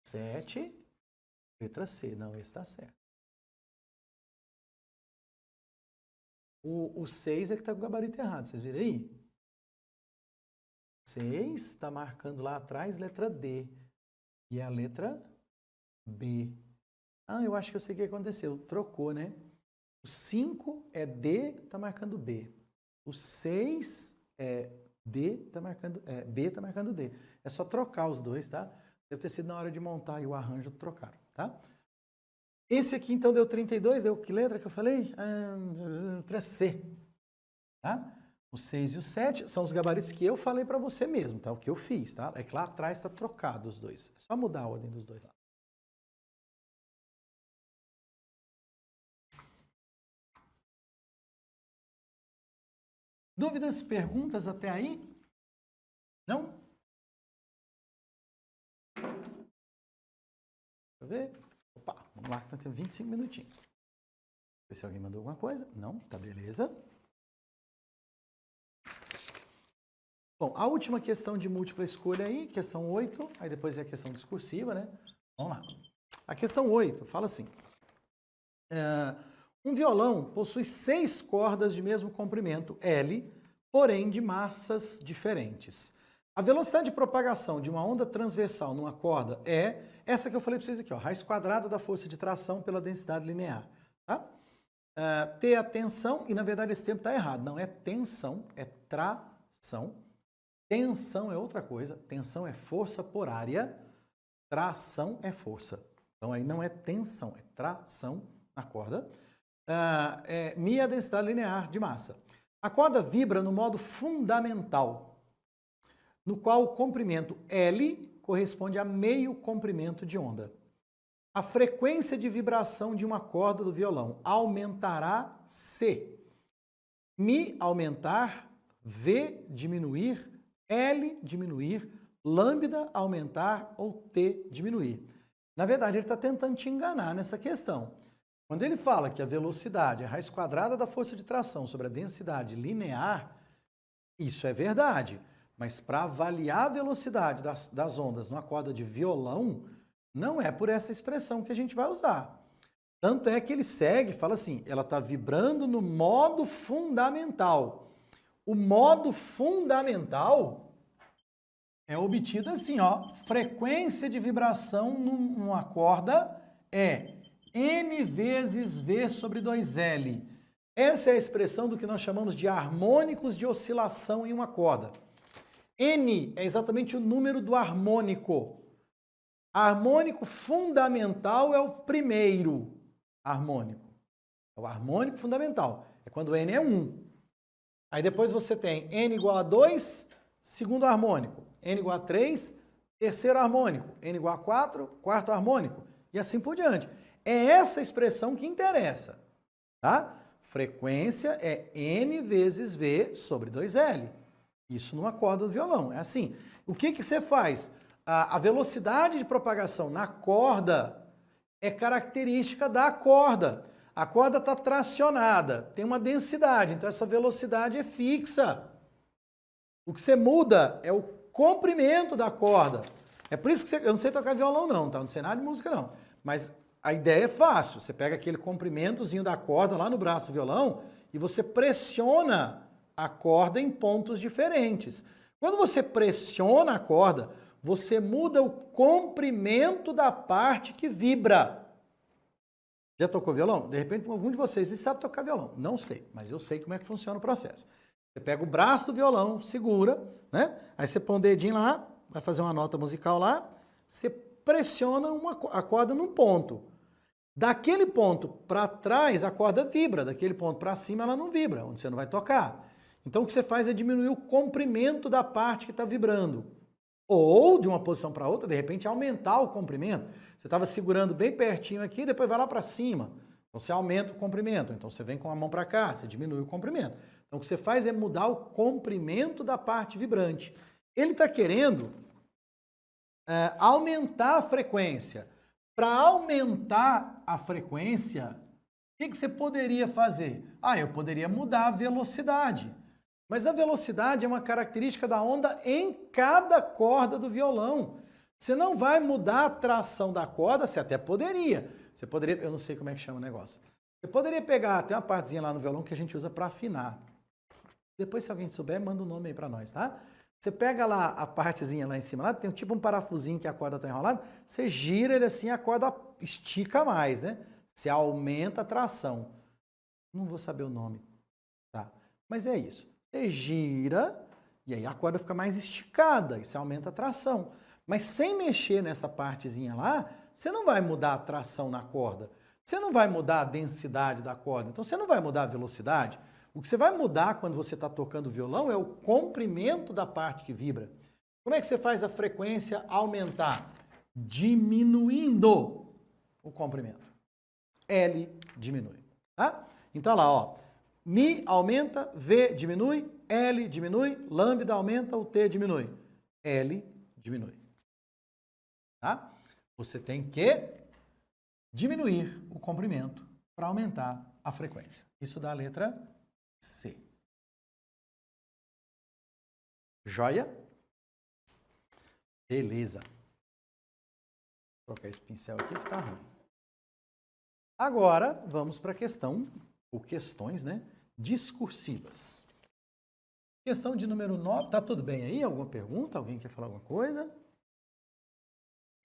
7, letra C. Não, esse está certo. O 6 é que está com o gabarito errado, vocês viram aí? 6 está marcando lá atrás letra D. E é a letra B. Eu acho que eu sei o que aconteceu. Trocou, né? O 5 é D, está marcando B. O 6 é D, está marcando B, está marcando D. É só trocar os dois, tá? Deve ter sido na hora de montar e o arranjo trocaram, tá? Esse aqui, então, deu 32, deu que letra que eu falei? Letra C, tá? O 6 e o 7 são os gabaritos que eu falei para você mesmo, tá? O que eu fiz, tá? É que lá atrás está trocado os dois. É só mudar a ordem dos dois lá. Dúvidas, perguntas até aí? Não? Deixa eu ver. Opa, vamos lá que tá tendo 25 minutinhos. Ver se alguém mandou alguma coisa. Não, tá beleza. Bom, a última questão de múltipla escolha aí, questão 8, aí depois é a questão discursiva, né? Vamos lá. A questão 8 fala assim. Um violão possui 6 cordas de mesmo comprimento, L, porém de massas diferentes. A velocidade de propagação de uma onda transversal numa corda é essa que eu falei para vocês aqui, ó, raiz quadrada da força de tração pela densidade linear. Tá? T é a tensão, e na verdade esse tempo está errado. Não é tensão, é tração. Tensão é outra coisa. Tensão é força por área. Tração é força. Então aí não é tensão, é tração na corda. Mi é a densidade linear de massa. A corda vibra no modo fundamental, no qual o comprimento L corresponde a meio comprimento de onda. A frequência de vibração de uma corda do violão aumentará se Mi aumentar, V diminuir, L diminuir, lambda aumentar ou T diminuir. Na verdade, ele está tentando te enganar nessa questão. Quando ele fala que a velocidade é a raiz quadrada da força de tração sobre a densidade linear, isso é verdade. Mas para avaliar a velocidade das ondas numa corda de violão, não é por essa expressão que a gente vai usar. Tanto é que ele segue, fala assim, ela está vibrando no modo fundamental. O modo fundamental É obtido assim, ó, frequência de vibração numa corda é N vezes V sobre 2L. Essa é a expressão do que nós chamamos de harmônicos de oscilação em uma corda. N é exatamente o número do harmônico. Harmônico fundamental é o primeiro harmônico. É o harmônico fundamental. É quando N é 1. Aí depois você tem N igual a 2, segundo harmônico. N igual a 3, terceiro harmônico. N igual a 4, quarto harmônico. E assim por diante. É essa expressão que interessa. Tá? Frequência é N vezes V sobre 2L. Isso numa corda do violão. É assim. O que você faz? A velocidade de propagação na corda é característica da corda. A corda está tracionada, tem uma densidade, então essa velocidade é fixa. O que você muda é o comprimento da corda. É por isso que eu não sei tocar violão não, tá? Não sei nada de música não. Mas a ideia é fácil. Você pega aquele comprimentozinho da corda lá no braço do violão e você pressiona a corda em pontos diferentes. Quando você pressiona a corda, você muda o comprimento da parte que vibra. Já tocou violão? De repente, algum de vocês sabe tocar violão. Não sei, mas eu sei como é que funciona o processo. Você pega o braço do violão, segura, né? Aí você põe o dedinho lá, vai fazer uma nota musical lá, você pressiona a corda num ponto. Daquele ponto para trás, a corda vibra. Daquele ponto para cima, ela não vibra, onde você não vai tocar. Então, o que você faz é diminuir o comprimento da parte que está vibrando. Ou, de uma posição para outra, de repente, aumentar o comprimento. Você estava segurando bem pertinho aqui, depois vai lá para cima. Então, você aumenta o comprimento. Então, você vem com a mão para cá, você diminui o comprimento. Então, o que você faz é mudar o comprimento da parte vibrante. Ele está querendo aumentar a frequência. Para aumentar a frequência, o que você poderia fazer? Eu poderia mudar a velocidade. Mas a velocidade é uma característica da onda em cada corda do violão. Você não vai mudar a tração da corda, você até poderia. Você poderia, eu não sei como é que chama o negócio. Você poderia pegar, tem uma partezinha lá no violão que a gente usa para afinar. Depois, se alguém souber, manda um nome aí para nós, tá? Você pega lá a partezinha lá em cima, lá tem tipo um parafusinho que a corda está enrolada, você gira ele assim, a corda estica mais, né? Você aumenta a tração. Não vou saber o nome, tá? Mas é isso. Você gira e aí a corda fica mais esticada e você aumenta a tração. Mas sem mexer nessa partezinha lá, você não vai mudar a tração na corda. Você não vai mudar a densidade da corda. Então você não vai mudar a velocidade. O que você vai mudar quando você está tocando violão é o comprimento da parte que vibra. Como é que você faz a frequência aumentar? Diminuindo o comprimento. L diminui. Tá? Então lá, ó. Mi aumenta, V diminui, L diminui, lambda aumenta, o T diminui. L diminui. Tá? Você tem que diminuir o comprimento para aumentar a frequência. Isso dá a letra C. Joia? Beleza. Vou trocar esse pincel aqui que tá ruim. Agora, vamos para a questão, ou questões, né, discursivas. Questão de número 9. Tá tudo bem aí? Alguma pergunta? Alguém quer falar alguma coisa?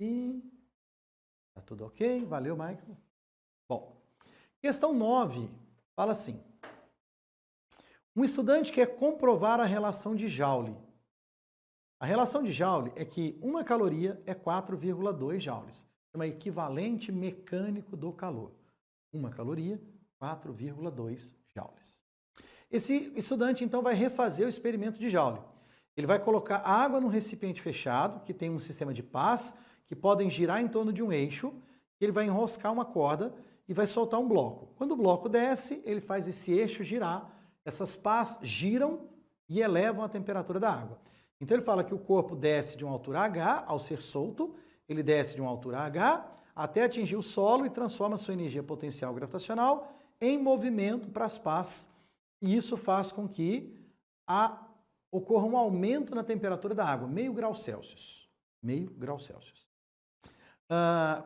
E tá tudo ok? Valeu, Michael. Bom, questão 9 fala assim. Um estudante quer comprovar a relação de Joule. A relação de Joule é que uma caloria é 4,2 joules. É um equivalente mecânico do calor. Uma caloria, 4,2 joules. Esse estudante, então, vai refazer o experimento de Joule. Ele vai colocar água num recipiente fechado, que tem um sistema de pás, que podem girar em torno de um eixo. Ele vai enroscar uma corda e vai soltar um bloco. Quando o bloco desce, ele faz esse eixo girar. Essas pás giram e elevam a temperatura da água. Então ele fala que o corpo desce de uma altura H ao ser solto, ele desce de uma altura H até atingir o solo e transforma sua energia potencial gravitacional em movimento para as pás. E isso faz com que ocorra um aumento na temperatura da água, meio grau Celsius. Meio grau Celsius.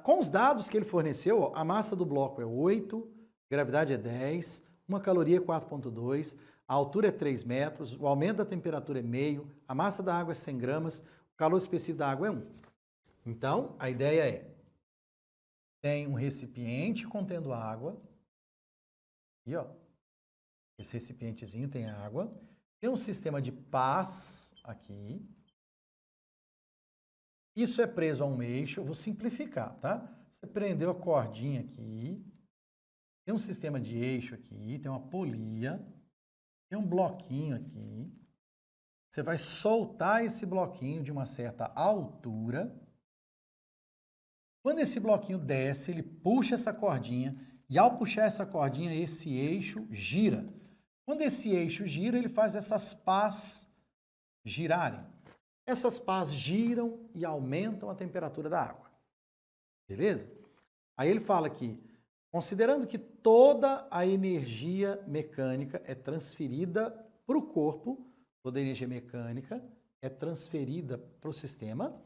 Com os dados que ele forneceu, a massa do bloco é 8, gravidade é 10, uma caloria é 4,2, a altura é 3 metros, o aumento da temperatura é meio, a massa da água é 100 gramas, o calor específico da água é 1. Então, a ideia é, tem um recipiente contendo água, e ó, esse recipientezinho tem água, tem um sistema de paz aqui, isso é preso a um eixo, eu vou simplificar, tá? Você prendeu a cordinha aqui, tem um sistema de eixo aqui, tem uma polia, tem um bloquinho aqui, você vai soltar esse bloquinho de uma certa altura. Quando esse bloquinho desce, ele puxa essa cordinha, e ao puxar essa cordinha, esse eixo gira. Quando esse eixo gira, ele faz essas pás girarem. Essas pás giram e aumentam a temperatura da água. Beleza? Aí ele fala aqui, considerando que toda a energia mecânica é transferida para o corpo, toda a energia mecânica é transferida para o sistema,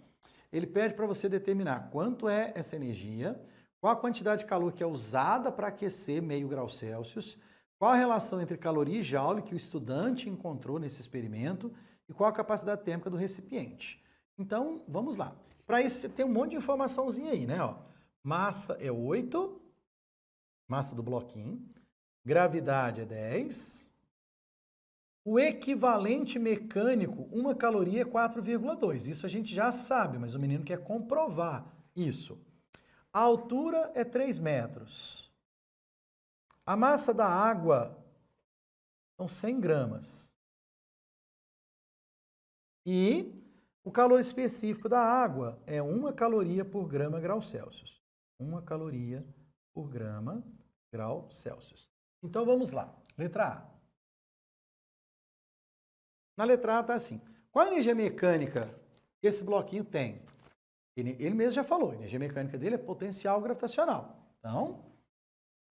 ele pede para você determinar quanto é essa energia, qual a quantidade de calor que é usada para aquecer meio grau Celsius, qual a relação entre caloria e joule que o estudante encontrou nesse experimento e qual a capacidade térmica do recipiente. Então, vamos lá. Para isso, tem um monte de informaçãozinha aí, né? Ó, massa é 8, massa do bloquinho, gravidade é 10, o equivalente mecânico, uma caloria é 4,2. Isso a gente já sabe, mas o menino quer comprovar isso. A altura é 3 metros. A massa da água são 100 gramas. E o calor específico da água é 1 caloria por grama grau Celsius. 1 caloria por grama grau Celsius. Então vamos lá. Letra A. Na letra A está assim. Qual a energia mecânica que esse bloquinho tem? Ele mesmo já falou, a energia mecânica dele é potencial gravitacional. Então,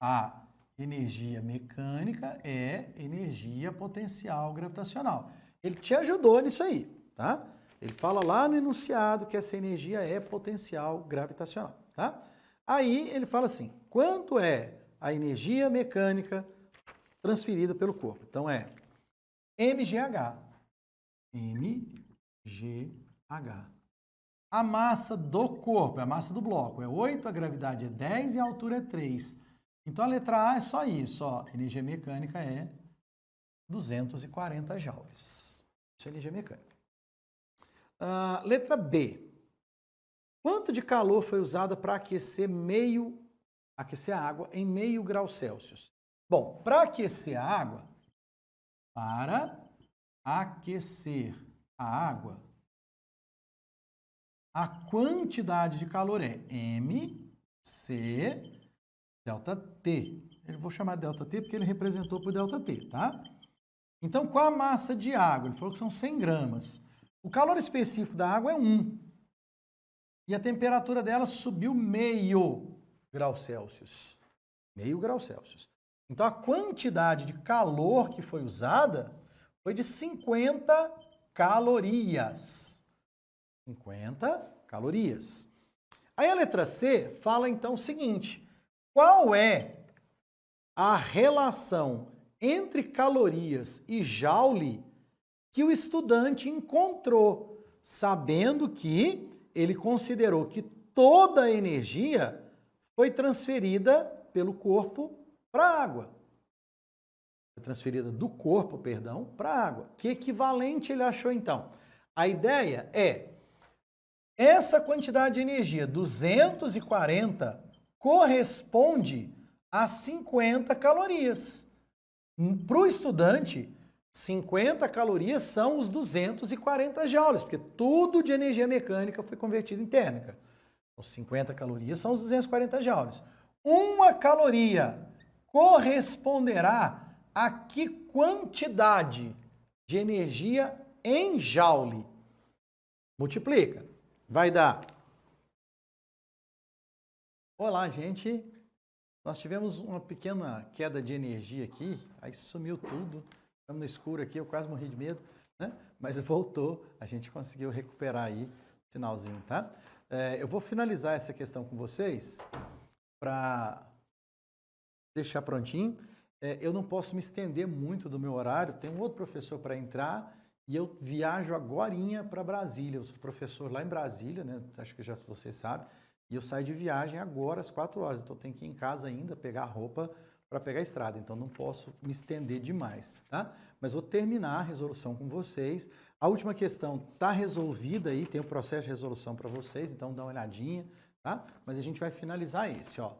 a energia mecânica é energia potencial gravitacional. Ele te ajudou nisso aí, tá? Ele fala lá no enunciado que essa energia é potencial gravitacional, tá? Aí ele fala assim, quanto é a energia mecânica transferida pelo corpo? Então é mgh. mgh. A massa do corpo, a massa do bloco, é 8, a gravidade é 10 e a altura é 3. Então a letra A é só isso, ó. Energia mecânica é 240 joules. Isso é energia mecânica. Letra B. Quanto de calor foi usado para aquecer a água em meio grau Celsius? Bom, para aquecer a água, a quantidade de calor é mc delta T. Eu vou chamar de delta T porque ele representou por delta T, tá? Então, qual a massa de água? Ele falou que são 100 gramas. O calor específico da água é 1. E a temperatura dela subiu meio grau Celsius. Meio grau Celsius. Então, a quantidade de calor que foi usada foi de 50 calorias. 50 calorias. Aí a letra C fala então o seguinte, qual é a relação entre calorias e joule que o estudante encontrou, sabendo que ele considerou que toda a energia foi transferida pelo corpo para a água. Foi transferida do corpo, perdão, para a água. Que equivalente ele achou então? A ideia é essa quantidade de energia, 240, corresponde a 50 calorias. Para o estudante, 50 calorias são os 240 joules, porque tudo de energia mecânica foi convertido em térmica. Então, 50 calorias são os 240 joules. Uma caloria corresponderá a que quantidade de energia em joule? Multiplica. Vai dar. Olá, gente. Nós tivemos uma pequena queda de energia aqui, aí sumiu tudo. Estamos no escuro aqui, eu quase morri de medo, né? Mas voltou, a gente conseguiu recuperar aí o sinalzinho, tá? Eu vou finalizar essa questão com vocês para deixar prontinho. Eu não posso me estender muito do meu horário, tem um outro professor para entrar e eu viajo agorinha para Brasília. Eu sou professor lá em Brasília, né? Acho que já você sabe. E eu saio de viagem agora às 4 horas. Então eu tenho que ir em casa ainda pegar a roupa para pegar a estrada. Então não posso me estender demais, tá? Mas vou terminar a resolução com vocês. A última questão está resolvida aí, tem o processo de resolução para vocês, então dá uma olhadinha, tá? Mas a gente vai finalizar esse, ó.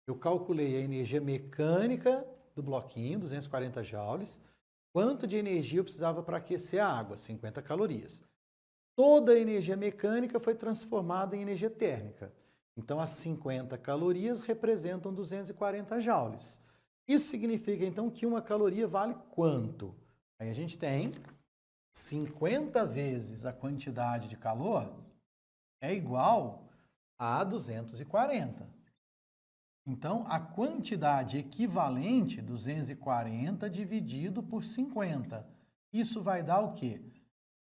Eu calculei a energia mecânica do bloquinho, 240 joules. Quanto de energia eu precisava para aquecer a água? 50 calorias. Toda a energia mecânica foi transformada em energia térmica. Então, as 50 calorias representam 240 joules. Isso significa, então, que uma caloria vale quanto? Aí a gente tem 50 vezes a quantidade de calor é igual a 240. Então, a quantidade equivalente, 240 dividido por 50. Isso vai dar o quê?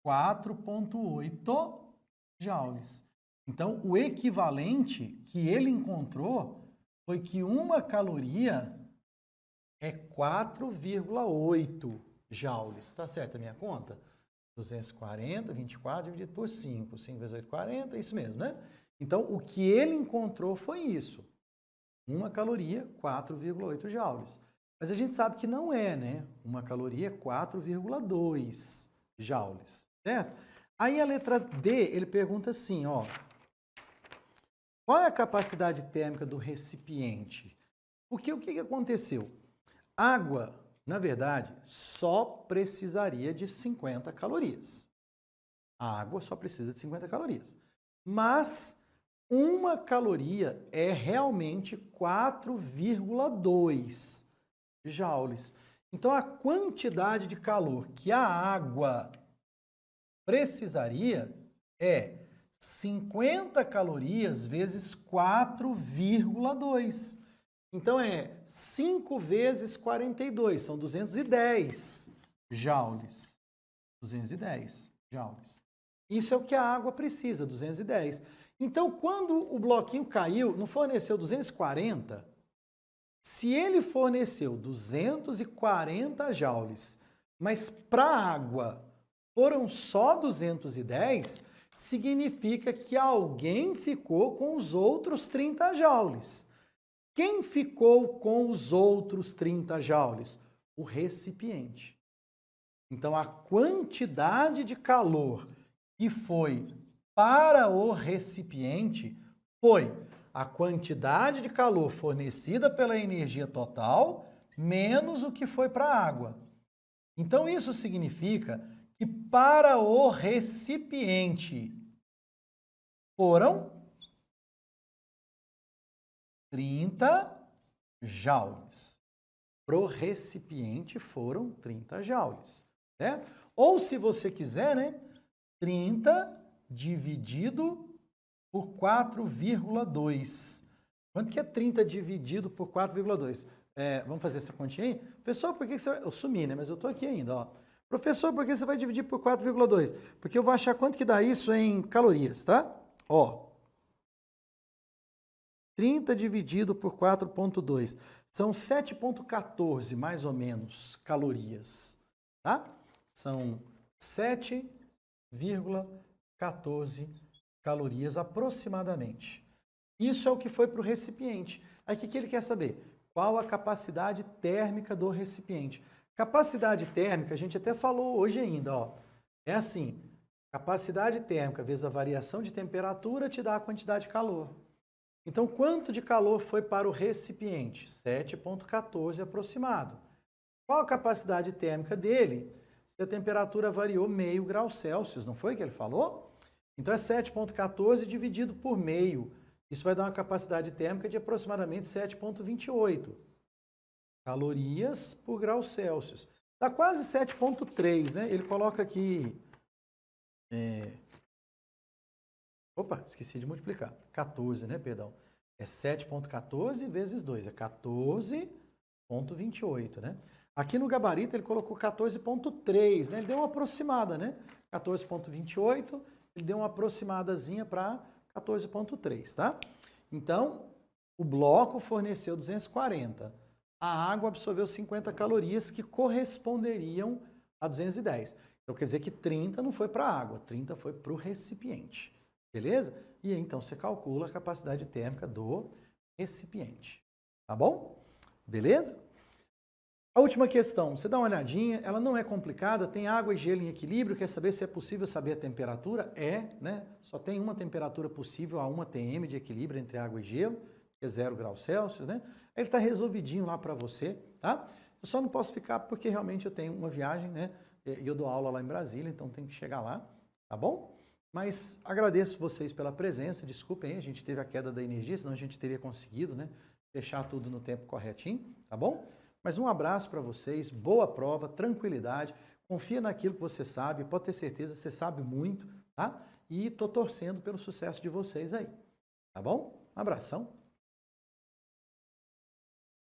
4,8 joules. Então, o equivalente que ele encontrou foi que uma caloria é 4,8 joules. Está certo a minha conta? 240, 24 dividido por 5. 5 vezes 8, 40, isso mesmo, né? Então, o que ele encontrou foi isso. Uma caloria, 4,8 joules. Mas a gente sabe que não é, né? Uma caloria é 4,2 joules, certo? Aí a letra D, ele pergunta assim, ó. Qual é a capacidade térmica do recipiente? Porque o que aconteceu? Água, na verdade, só precisaria de 50 calorias. A água só precisa de 50 calorias. Mas uma caloria é realmente 4,2 joules. Então, a quantidade de calor que a água precisaria é 50 calorias vezes 4,2. Então, é 5 vezes 42, são 210 joules. 210 joules. Isso é o que a água precisa, 210. Então, quando o bloquinho caiu, não forneceu 240, se ele forneceu 240 joules, mas para a água foram só 210, significa que alguém ficou com os outros 30 joules. Quem ficou com os outros 30 joules? O recipiente. Então, a quantidade de calor que foi para o recipiente foi a quantidade de calor fornecida pela energia total menos o que foi para a água. Então, isso significa que para o recipiente foram 30 joules. Para o recipiente foram 30 joules. Né? Ou, se você quiser, né, 30 dividido por 4,2. Quanto que é 30 dividido por 4,2? Vamos fazer essa continha aí? Professor, por que você vai... Eu sumi, né? Mas eu estou aqui ainda, ó. Professor, por que você vai dividir por 4,2? Porque eu vou achar quanto que dá isso em calorias, tá? Ó. 30 dividido por 4,2. São 7,14, mais ou menos, calorias, tá? São 7,14 calorias aproximadamente. Isso é o que foi para o recipiente. Aí o que ele quer saber? Qual a capacidade térmica do recipiente? Capacidade térmica, a gente até falou hoje ainda, ó. É assim, capacidade térmica vezes a variação de temperatura te dá a quantidade de calor. Então, quanto de calor foi para o recipiente? 7,14 aproximado. Qual a capacidade térmica dele? Se a temperatura variou meio grau Celsius, não foi que ele falou? Então, é 7,14 dividido por meio. Isso vai dar uma capacidade térmica de aproximadamente 7,28 calorias por grau Celsius. Dá quase 7,3, né? Ele coloca aqui... Opa, esqueci de multiplicar. 14, né? Perdão. É 7,14 vezes 2. É 14,28, né? Aqui no gabarito ele colocou 14,3, né? Ele deu uma aproximada, né? 14,28, ele deu uma aproximadazinha para 14,3, tá? Então, o bloco forneceu 240. A água absorveu 50 calorias que corresponderiam a 210. Então quer dizer que 30 não foi para a água, 30 foi para o recipiente. Beleza? E aí, então você calcula a capacidade térmica do recipiente. Tá bom? Beleza? A última questão, você dá uma olhadinha, ela não é complicada, tem água e gelo em equilíbrio, quer saber se é possível saber a temperatura? É, né? Só tem uma temperatura possível a 1 atm de equilíbrio entre água e gelo, que é 0 graus Celsius, né? Ele está resolvidinho lá para você, tá? Eu só não posso ficar porque realmente eu tenho uma viagem, né? E eu dou aula lá em Brasília, então tem que chegar lá, tá bom? Mas agradeço vocês pela presença, desculpem aí, a gente teve a queda da energia, senão a gente teria conseguido, né? Fechar tudo no tempo corretinho, tá bom? Mas um abraço para vocês, boa prova, tranquilidade, confia naquilo que você sabe, pode ter certeza, você sabe muito, tá? E tô torcendo pelo sucesso de vocês aí, tá bom? Um abração.